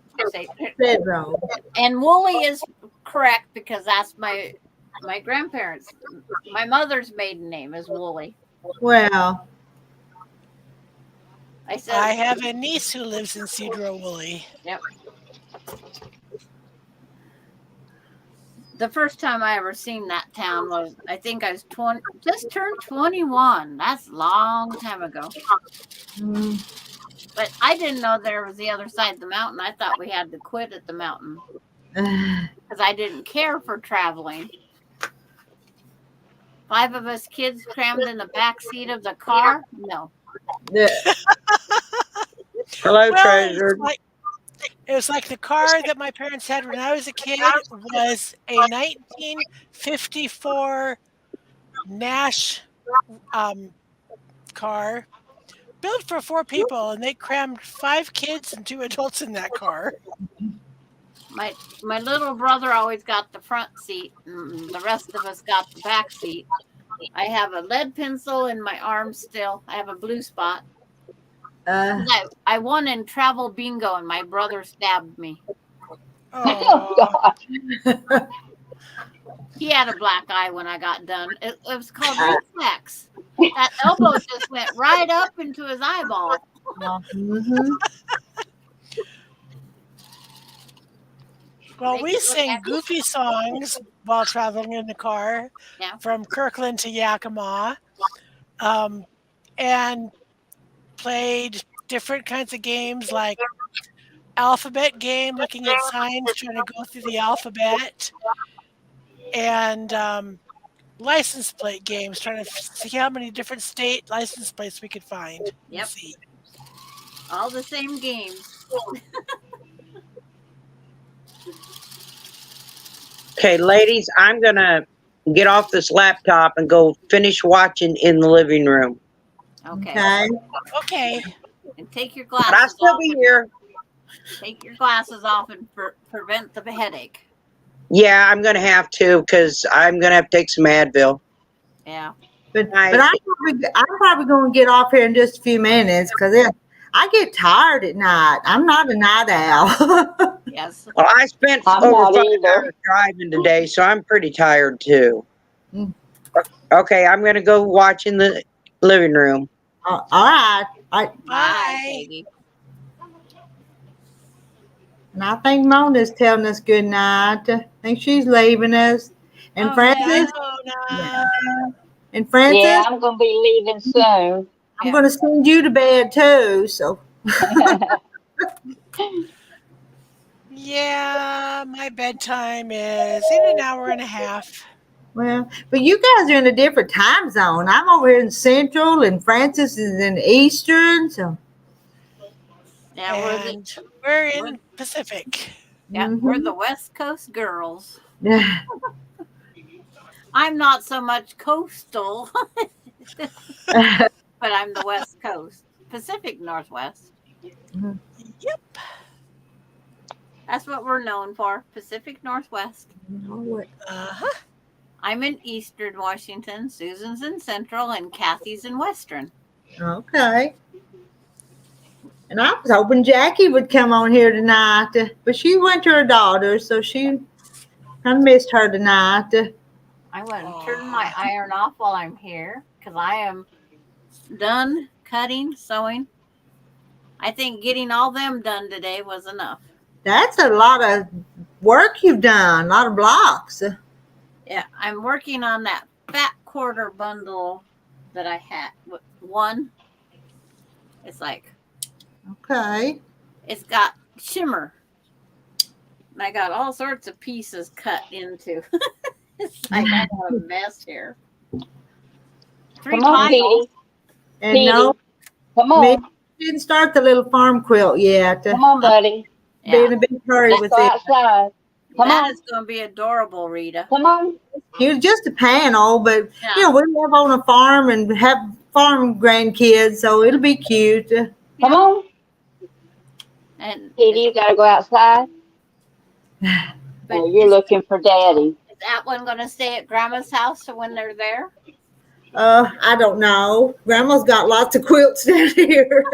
Cedro. And Woolley is correct because that's my grandparents. My mother's maiden name is Woolley. Well, I said I have a niece who lives in Cedro Woolly. Yep. The first time I ever seen that town was, I think I was 20, just turned 21. That's a long time ago. But I didn't know there was the other side of the mountain. I thought we had to quit at the mountain because I didn't care for traveling. 5 of us kids crammed in the back seat of the car. No. Hello, Well, treasure. it was like the car that my parents had when I was a kid was a 1954 Nash car built for 4 people, and they crammed 5 kids and 2 adults in that car. My little brother always got the front seat, and the rest of us got the back seat. I have a lead pencil in my arm still. I have a blue spot. I won in travel bingo, and my brother stabbed me. Oh, He had a black eye when I got done. It was called reflex. That elbow just went right up into his eyeball. well, we sang goofy songs while traveling in the car from Kirkland to Yakima, and played different kinds of games like alphabet game, looking at signs, trying to go through the alphabet, and license plate games, trying to see how many different state license plates we could find. Yep. See. All the same games. Okay, ladies, I'm going to get off this laptop and go finish watching in the living room. Okay. Okay. And take your But I'll glasses still off. be here. Take your glasses off and prevent the headache. Yeah, I'm going to have to because I'm going to have to take some Advil. Yeah. But I'm probably going to get off here in just a few minutes because I get tired at night. I'm not a night owl. Yes. Well, I spent over 5 hours driving today, so I'm pretty tired too. Okay, I'm going to go watch in the living room. All right. Bye, Peggy. And I think Mona's telling us good night. I think she's leaving us. And Francis? And Francis? Yeah, I'm going to be leaving soon. I'm going to send you to bed too. So. Yeah, my bedtime is in an hour and a half. Well, but you guys are in a different time zone. I'm over here in Central, and Francis is in Eastern. So. Yeah, we're in Pacific. Yeah, we're the West Coast girls. Yeah. I'm not so much coastal, but I'm the West Coast, Pacific Northwest. Yep. That's what we're known for, Pacific Northwest. Uh-huh. I'm in Eastern Washington, Susan's in Central, and Kathy's in Western. Okay. And I was hoping Jackie would come on here tonight, but she went to her daughter, so I missed her tonight. I went and turned my iron off while I'm here because I am done cutting, sewing. I think getting all them done today was enough. That's a lot of work you've done, a lot of blocks. Yeah, I'm working on that fat quarter bundle that I had. One, it's like, okay. It's got shimmer. And I got all sorts of pieces cut into. It's like I got a mess here. 3 piles. And no, come on. Didn't start the little farm quilt yet. Come on, buddy. Being a big hurry with it. Outside. Come that on. is going to be adorable, Rita. Come on. It was just a panel, but we live on a farm and have farm grandkids, so it'll be cute. Come on. And Petey, you gotta go outside. but Oh, you're looking for Daddy. is that one going to stay at Grandma's house when they're there? I don't know. Grandma's got lots of quilts down here.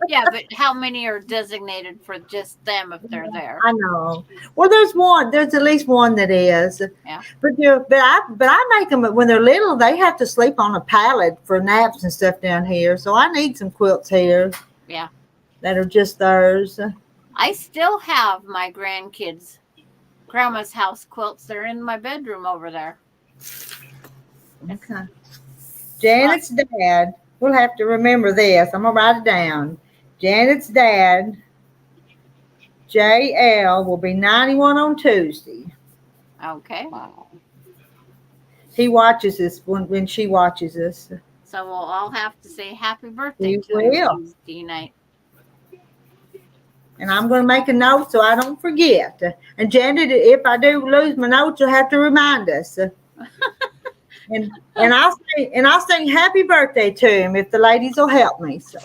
Yeah, but how many are designated for just them if they're there? I know. Well, there's one. There's at least one that is. Yeah. But I make them when they're little. They have to sleep on a pallet for naps and stuff down here. So I need some quilts here. Yeah. That are just theirs. I still have my grandkids' Grandma's house quilts. They're in my bedroom over there. Okay. Janet's dad. We'll have to remember this. I'm gonna write it down. Janet's dad, JL, will be 91 on Tuesday. Okay. Wow. He watches us when she watches us. So we'll all have to say happy birthday You to him will. Tuesday night. And I'm going to make a note so I don't forget. And Janet, if I do lose my notes, you'll have to remind us. And I'll sing happy birthday to him if the ladies will help me. So.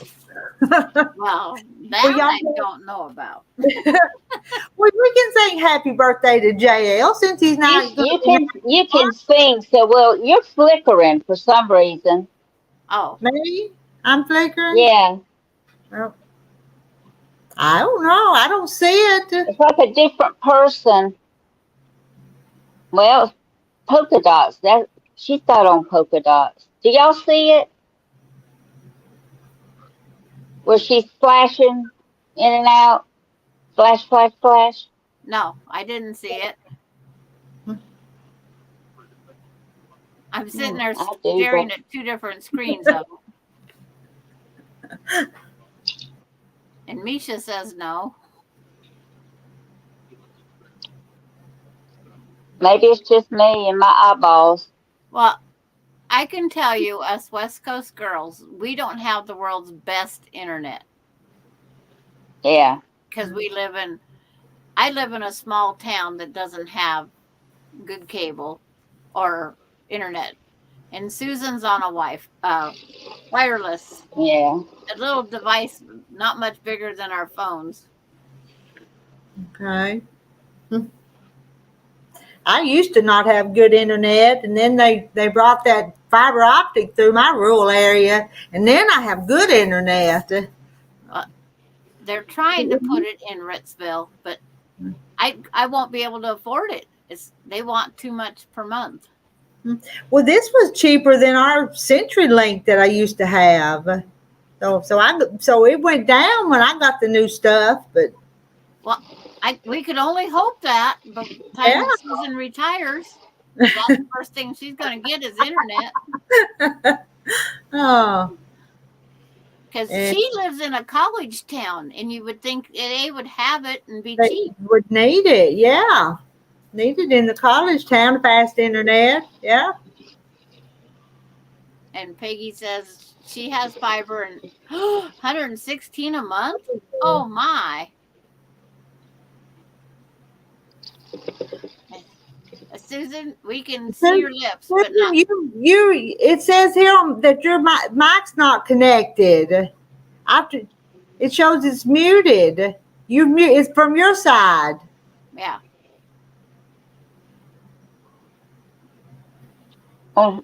Well, that I don't know about. We can sing happy birthday to JL since he's not. You can sing. So well, you're flickering for some reason. Oh, Me? I'm flickering? Yeah, Well, I don't know. I don't see it. it's like a different person. Well, polka dots. That she's got on polka dots. Do y'all see it? Where she's flashing in and out, flash, flash, flash. no, I didn't see it. I'm sitting there I do, staring at two different screens of them. And Misha says no. Maybe it's just me and my eyeballs. Well, I can tell you, us West Coast girls, we don't have the world's best internet Yeah. because I live in a small town that doesn't have good cable or internet. And Susan's on a wireless, Yeah. a little device not much bigger than our phones. Okay. I used to not have good internet, and then they brought that fiber optic through my rural area, and then I have good internet. They're trying to put it in Ritzville, but I won't be able to afford it. They want too much per month. Well, this was cheaper than our CenturyLink that I used to have. So it went down when I got the new stuff, but well, we could only hope that by the time Susan retires, that's the first thing she's going to get is internet. Oh, because she lives in a college town, and you would think they would have it and be cheap. Would need it, yeah. Needed in the college town, fast internet, yeah. And Peggy says she has fiber and 116 a month. Oh my! Susan, we can see your lips, but not. You. It says here that your mic's not connected. After it shows it's muted. It's from your side. Yeah. Whose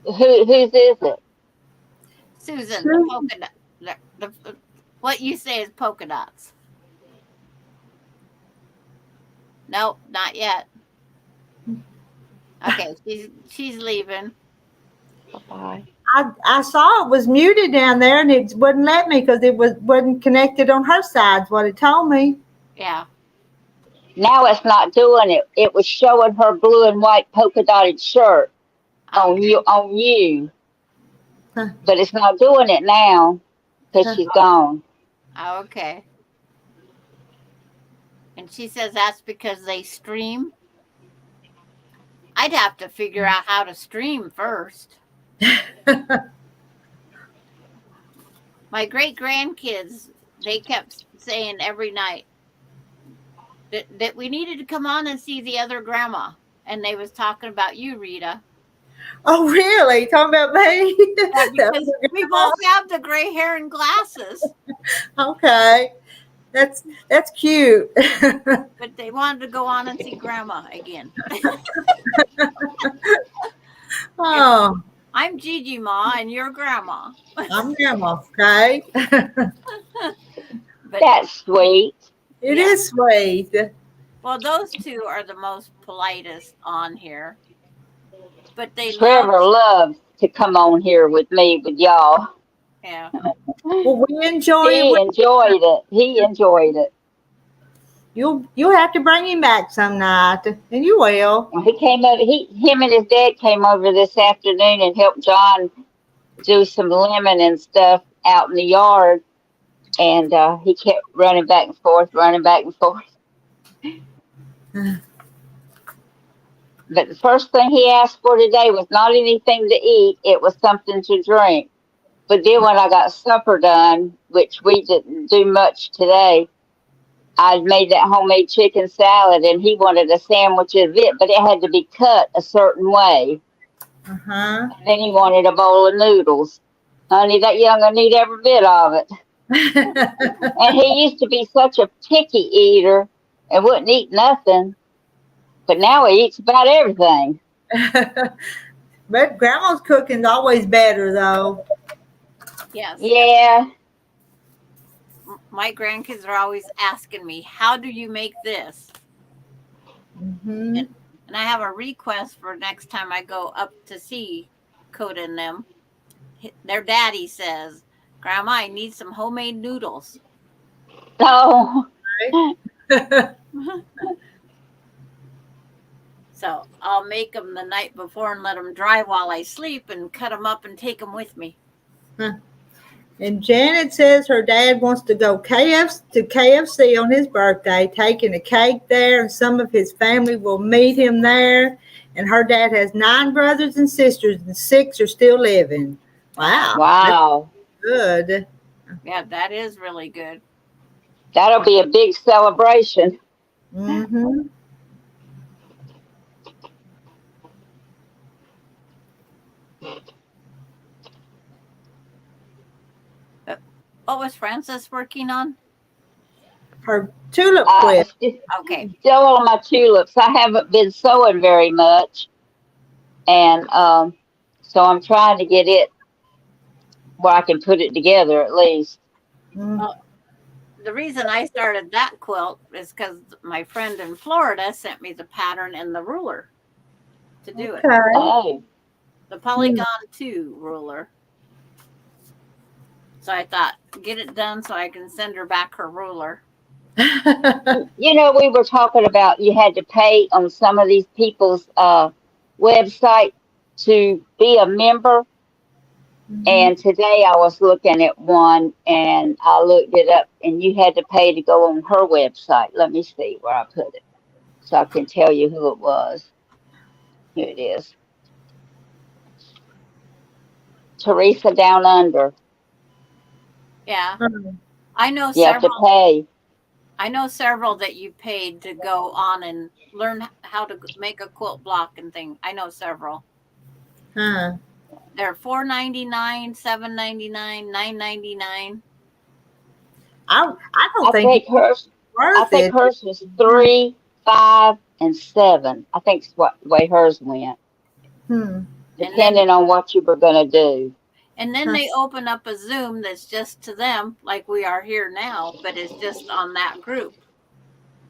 is it? Susan, the polka dot. What you say is polka dots. Nope, not yet. Okay, she's leaving. Bye. I saw it was muted down there, and it wouldn't let me because it wasn't connected on her side. Is what it told me. Yeah. Now it's not doing it. It was showing her blue and white polka dotted shirt on you. Huh. But it's not doing it now because she's gone. Okay. And she says that's because they stream. I'd have to figure out how to stream first. My great grandkids, they kept saying every night that we needed to come on and see the other grandma. And they was talking about you, Rita. Oh, really? Talking about me? Yeah, because we both have the gray hair and glasses. Okay. That's cute. But they wanted to go on and see Grandma again. Oh, I'm Gigi Ma and you're Grandma. I'm grandma. Okay, But That's sweet. it Yeah. is sweet. well, those two are the most politest on here. But they love, Trevor loves to come on here with me, with y'all. yeah. Well, we enjoy it. He enjoyed it. He enjoyed it. You'll have to bring him back some night, and you will. He came over. Him and his dad came over this afternoon and helped John do some lemon and stuff out in the yard. And he kept running back and forth, running back and forth. But the first thing he asked for today was not anything to eat. It was something to drink. But then when I got supper done, which we didn't do much today, I made that homemade chicken salad, and he wanted a sandwich of it, but it had to be cut a certain way. Uh-huh. Then he wanted a bowl of noodles. Honey, that young'un need every bit of it. And he used to be such a picky eater and wouldn't eat nothing, but now he eats about everything. But grandma's cooking's always better, though. Yes. Yeah. My grandkids are always asking me, how do you make this? Mm-hmm. And I have a request for next time I go up to see Coda and them. Their daddy says, Grandma, I need some homemade noodles. Oh. So I'll make them the night before and let them dry while I sleep and cut them up and take them with me. And Janet says her dad wants to go to KFC on his birthday, taking a cake there, and some of his family will meet him there. And her dad has 9 brothers and sisters, and 6 are still living. Wow. Wow. That's good. Yeah, that is really good. That'll be a big celebration. Mm-hmm. What was Frances working on? Her tulip quilt. Okay. Still on my tulips. I haven't been sewing very much. And so I'm trying to get it where I can put it together at least. Well, the reason I started that quilt is because my friend in Florida sent me the pattern and the ruler to do it. Oh. The Polygon 2 ruler. So I thought, get it done so I can send her back her ruler. You know, we were talking about you had to pay on some of these people's website to be a member. Mm-hmm. And today I was looking at one and I looked it up and you had to pay to go on her website. Let me see where I put it so I can tell you who it was. Here it is. Teresa Down Under. Yeah. I know You have to several. pay. I know several that you paid to go on and learn how to make a quilt block and thing. I know several. Huh. They're $4.99, $7.99, $9.99. I don't think hers. worth I think it. hers was 3, 5, and 7. I think it's the way hers went. Depending on what you were going to do. And then they open up a Zoom that's just to them, like we are here now, but it's just on that group.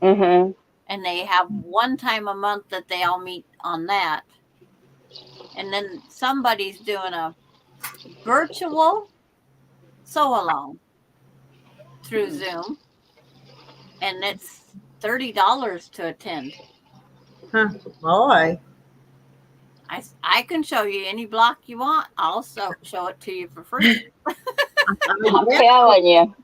Mm-hmm. And they have one time a month that they all meet on that. And then somebody's doing a virtual sew-along through Zoom. And it's $30 to attend. Huh. Boy. I can show you any block you want. I'll show it to you for free. I'm telling you.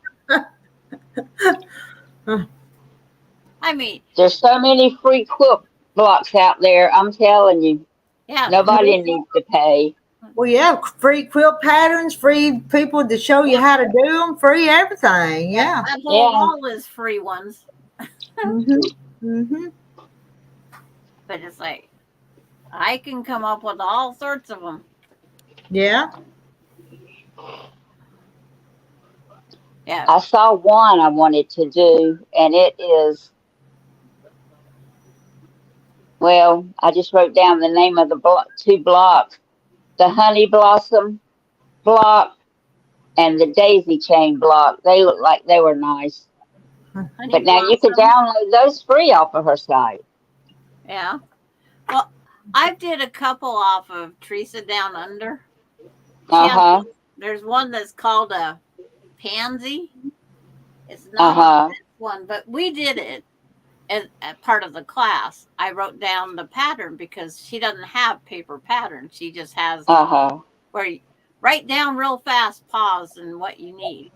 I mean, there's so many free quilt blocks out there. I'm telling you. Yeah. Nobody needs to pay. Well, yeah, free quilt patterns, free people to show you how to do them, free everything. Yeah. That whole wall is free ones. But it's like, I can come up with all sorts of them. Yeah. Yeah. I saw one I wanted to do, and it is, well, I just wrote down the name of the two blocks, the honey blossom block and the daisy chain block. They look like they were nice. Honey But now you can blossom. download those free off of her site. Yeah. Well, I did a couple off of Teresa Down Under. She has, Uh-huh. there's one that's called a pansy. It's not on Uh-huh. this one, but we did it as part of the class. I wrote down the pattern because she doesn't have paper pattern. She just has Uh-huh. where you write down real fast, pause, and what you need.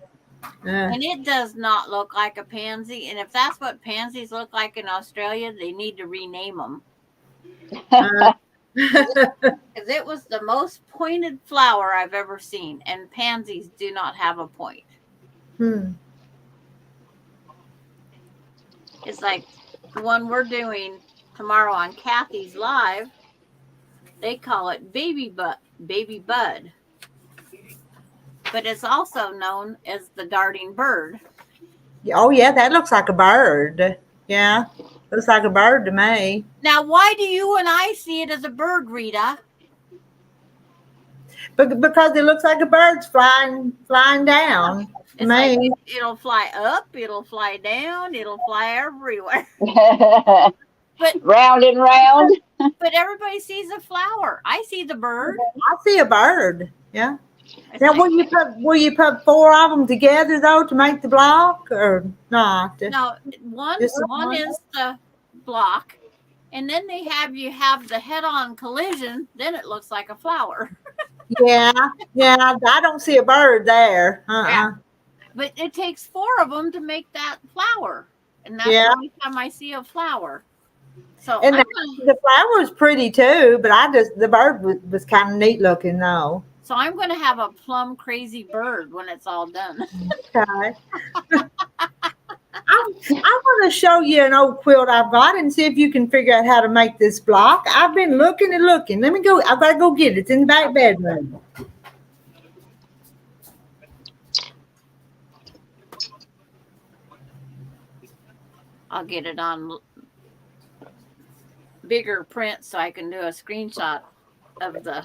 And it does not look like a pansy. And if that's what pansies look like in Australia, they need to rename them. Because it was the most pointed flower I've ever seen. And pansies do not have a point. It's like the one we're doing tomorrow on Kathy's Live. They call it baby bud. But it's also known as the darting bird. Oh, yeah, that looks like a bird. Yeah, looks like a bird to me. Now, why do you and I see it as a bird, Rita? But because it looks like a bird's flying down. It's like it'll fly up, it'll fly down, it'll fly everywhere. But round and round. But everybody sees a flower. I see the bird. I see a bird. Yeah. It's Now, like, will you put four of them together though to make the block or not? no, one is the block, and then you have the head-on collision. Then it looks like a flower. Yeah. I don't see a bird there. Yeah. But it takes four of them to make that flower, and that's the only time I see a flower. So and the flower was pretty too, but the bird was kind of neat looking though. So I'm going to have a plum crazy bird when it's all done. Okay. I want to show you an old quilt I've got and see if you can figure out how to make this block. I've been looking and looking. Let me go. I've got to go get it. It's in the back bedroom. I'll get it on bigger print so I can do a screenshot of the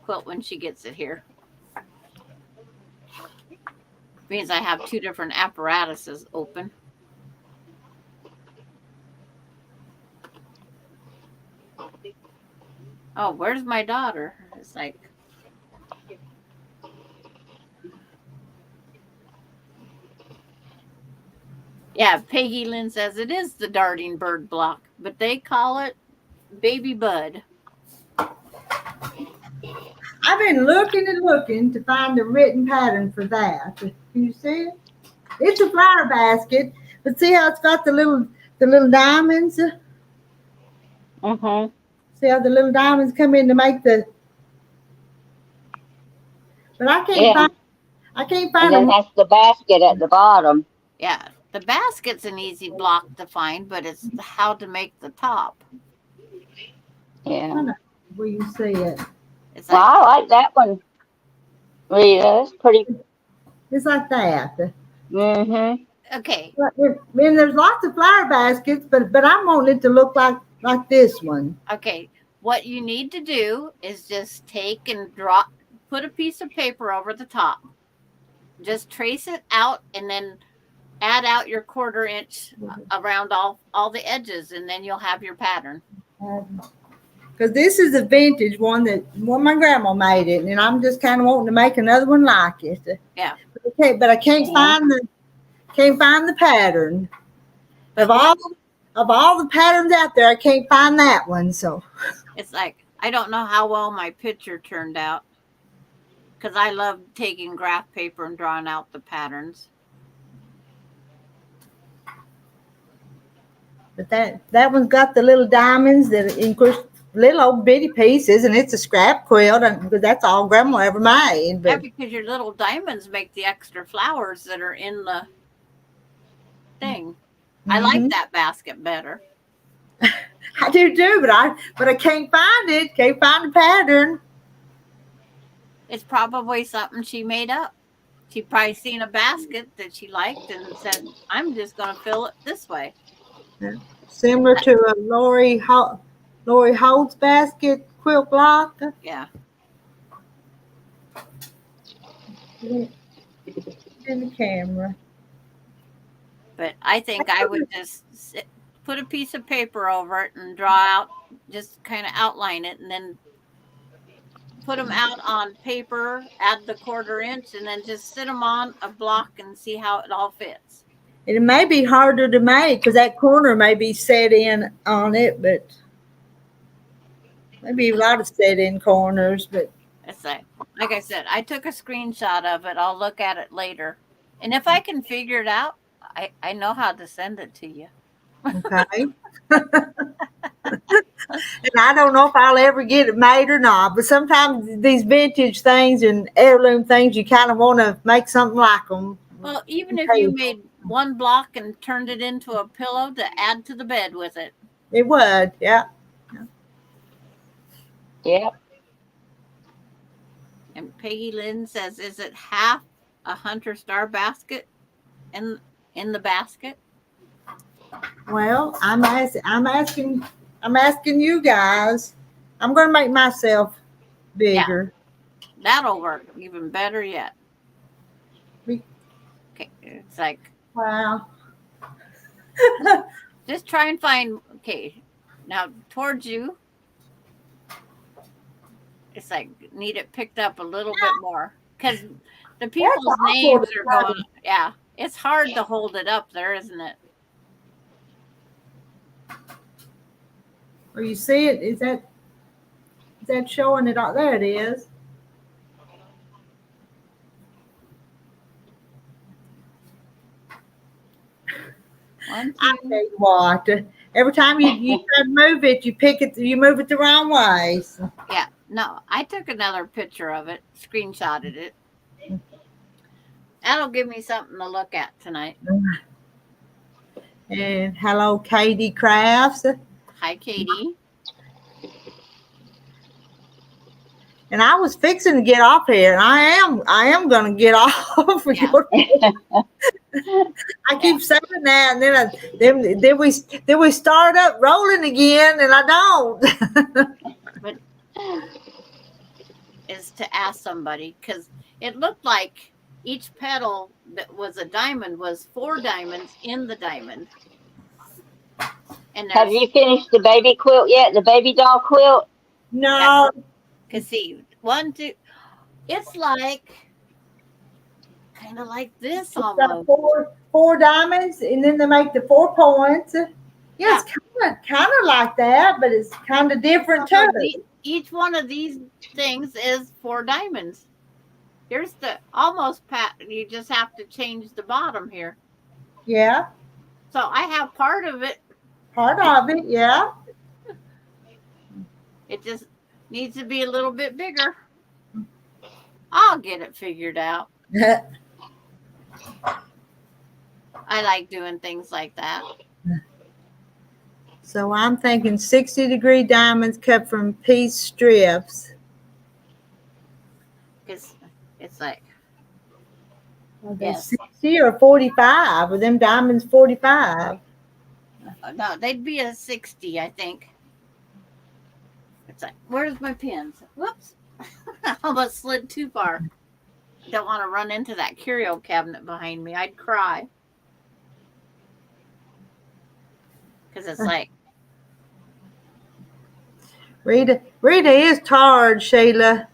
quilt when she gets it here. Means I have two different apparatuses open. Oh, where's my daughter? It's like, yeah, Peggy Lynn says it is the darting bird block, but they call it baby bud. I've been looking and looking to find a written pattern for that. Can you see it? It's a flower basket, but see how it's got the little diamonds? Mm-hmm. See how the little diamonds come in to make the. But I can't find And then that's the basket at the bottom. Yeah, the basket's an easy block to find, but it's how to make the top. Yeah. Where you see it. It's like, well, I like that one, Rita. It's pretty. It's like that. Mm-hmm. Okay. I mean, there's lots of flower baskets, but I want it to look like this one. Okay. What you need to do is just take and put a piece of paper over the top. Just trace it out and then add out your 1/4 inch around all the edges, and then you'll have your pattern. Because this is a vintage one my grandma made it, and I'm just kind of wanting to make another one like it. Yeah. Okay, but I can't find the pattern. Of all the patterns out there, I can't find that one. So it's like I don't know how well my picture turned out because I love taking graph paper and drawing out the patterns. But that one's got the little diamonds that, of course, little old bitty pieces, and it's a scrap quilt, because that's all Grandma ever made. But, yeah, because your little diamonds make the extra flowers that are in the thing. Mm-hmm. I like that basket better. I do too, but I can't find it. Can't find the pattern. It's probably something she made up. She probably seen a basket that she liked and said, I'm just going to fill it this way. Similar to a Lori Holt's basket quilt block. Yeah. In the camera. But I think I would just put a piece of paper over it and draw out, just kind of outline it, and then put them out on paper, add the 1/4 inch, and then just sit them on a block and see how it all fits. It may be harder to make because that corner may be set in on it, but maybe a lot of set in corners. But It's like I said, I took a screenshot of it. I'll look at it later. And if I can figure it out, I know how to send it to you. okay. And I don't know if I'll ever get it made or not, but sometimes these vintage things and heirloom things, you kind of want to make something like them. Well, even if you made one block and turned it into a pillow to add to the bed with it. It would, yeah. Yep. And Peggy Lynn says, is it half a Hunter Star basket in the basket? Well, I'm asking you guys. I'm going to make myself bigger. Yeah, that'll work even better yet. Okay, it's like, Wow. just try and find, okay, now towards you, it's like, need it picked up a little bit more. Because the people's names are going, yeah, it's hard to hold it up there, isn't it? Or you see it? Is that showing it out there? It is. I tell you what, every time you try to move it, you move it the wrong way. So. Yeah, no, I took another picture of it, screenshotted it. That'll give me something to look at tonight. And hello, Katie Crafts. Hi, Katie. And I was fixing to get off here, and I am going to get off. Yeah. I keep saying that, and then we start up rolling again, and I don't. But is to ask somebody, because it looked like each petal that was a diamond was 4 diamonds in the diamond. And have you finished the baby quilt yet? The baby doll quilt? No. Because see, 1, 2, it's like kind of like this it's almost. Four diamonds, and then they make the 4 points. Yeah, it's kind of like that, but it's kind of different too. Each one of these things is 4 diamonds. Here's the almost pat. You just have to change the bottom here. Yeah. So I have part of it. Part of it, yeah. It just needs to be a little bit bigger. I'll get it figured out. I like doing things like that. So I'm thinking 60-degree diamonds cut from piece strips. Because it's like, yes. 60 or 45? Are them diamonds 45? No, they'd be a 60, I think. It's like, where's my pins? Whoops. I almost slid too far. Don't want to run into that curio cabinet behind me. I'd cry. Because it's like. Rita is tired, Sheila.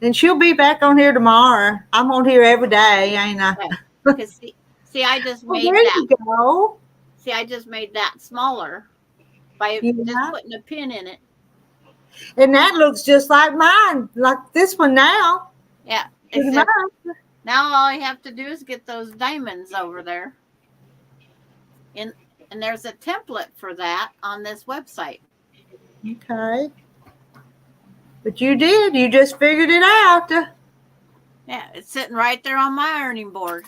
And she'll be back on here tomorrow. I'm on here every day, ain't I? Because see, I just made there that. You go. See, I just made that smaller by just putting a pin in it. And that looks just like mine, like this one now. Yeah. Now all I have to do is get those diamonds over there. And there's a template for that on this website. Okay. But you did. You just figured it out. Yeah, it's sitting right there on my ironing board.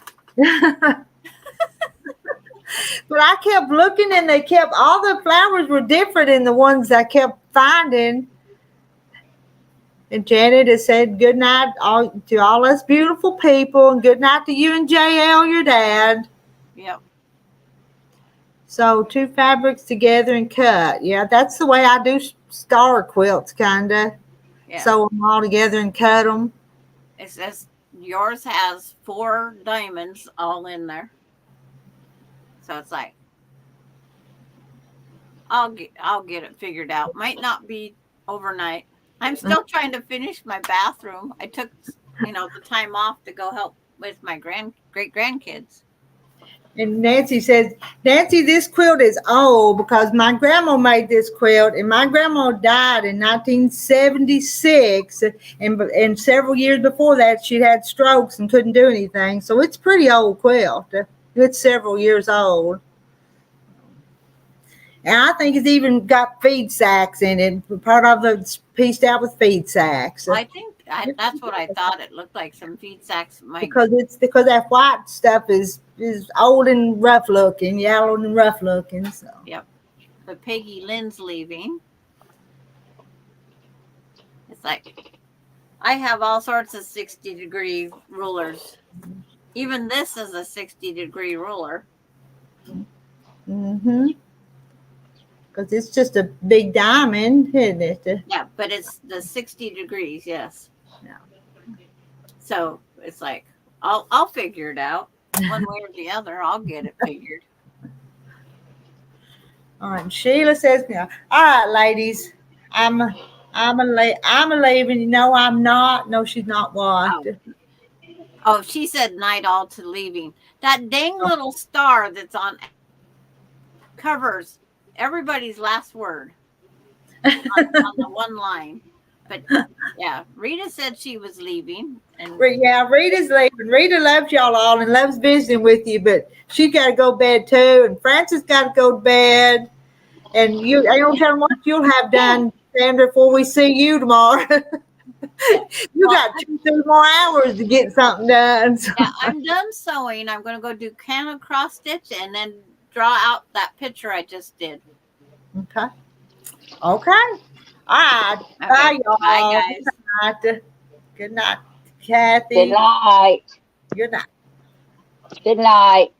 But I kept looking, and all the flowers were different in the ones I kept finding. And Janet has said good night to all us beautiful people, and good night to you and JL, your dad. Yep. So 2 fabrics together and cut. Yeah, that's the way I do star quilts, kind of. Yeah. Sew them all together and cut them. It says yours has 4 diamonds all in there. So it's like, I'll get it figured out. Might not be overnight. I'm still trying to finish my bathroom. I took, the time off to go help with my great grandkids. And Nancy says, Nancy, this quilt is old because my grandma made this quilt, and my grandma died in 1976, and several years before that she had strokes and couldn't do anything. So it's pretty old quilt. It's several years old. And I think it's even got feed sacks in it. Part of it's pieced out with feed sacks. I think that's what I thought. It looked like some feed sacks. Because that white stuff is old and rough looking, yellow and rough looking. So. Yep. But Peggy Lynn's leaving. It's like, I have all sorts of 60-degree rulers. Even this is a 60-degree ruler. Mm-hmm. Because it's just a big diamond, isn't it? Yeah, but it's the 60 degrees, yes. Yeah. So it's like, I'll figure it out one way or the other. I'll get it figured. All right. Sheila says, "All right, ladies, I'm a leaving. No, I'm not. No, she's not. What? Oh, she said night all to leaving. That dang little star that's on covers everybody's last word on the one line. But yeah, Rita said she was leaving. And yeah, Rita's leaving. Rita loves y'all all and loves visiting with you, but she's got to go to bed too. And Francis got to go to bed. And I don't tell them what you'll have done, Sandra, before we see you tomorrow. You got 2-3 more hours to get something done. So. Yeah, I'm done sewing. I'm going to go do can cross stitch and then draw out that picture I just did. Okay. All right. Okay. Bye, y'all. Bye, guys. Good night, Kathy. Good night. Good night. Good night.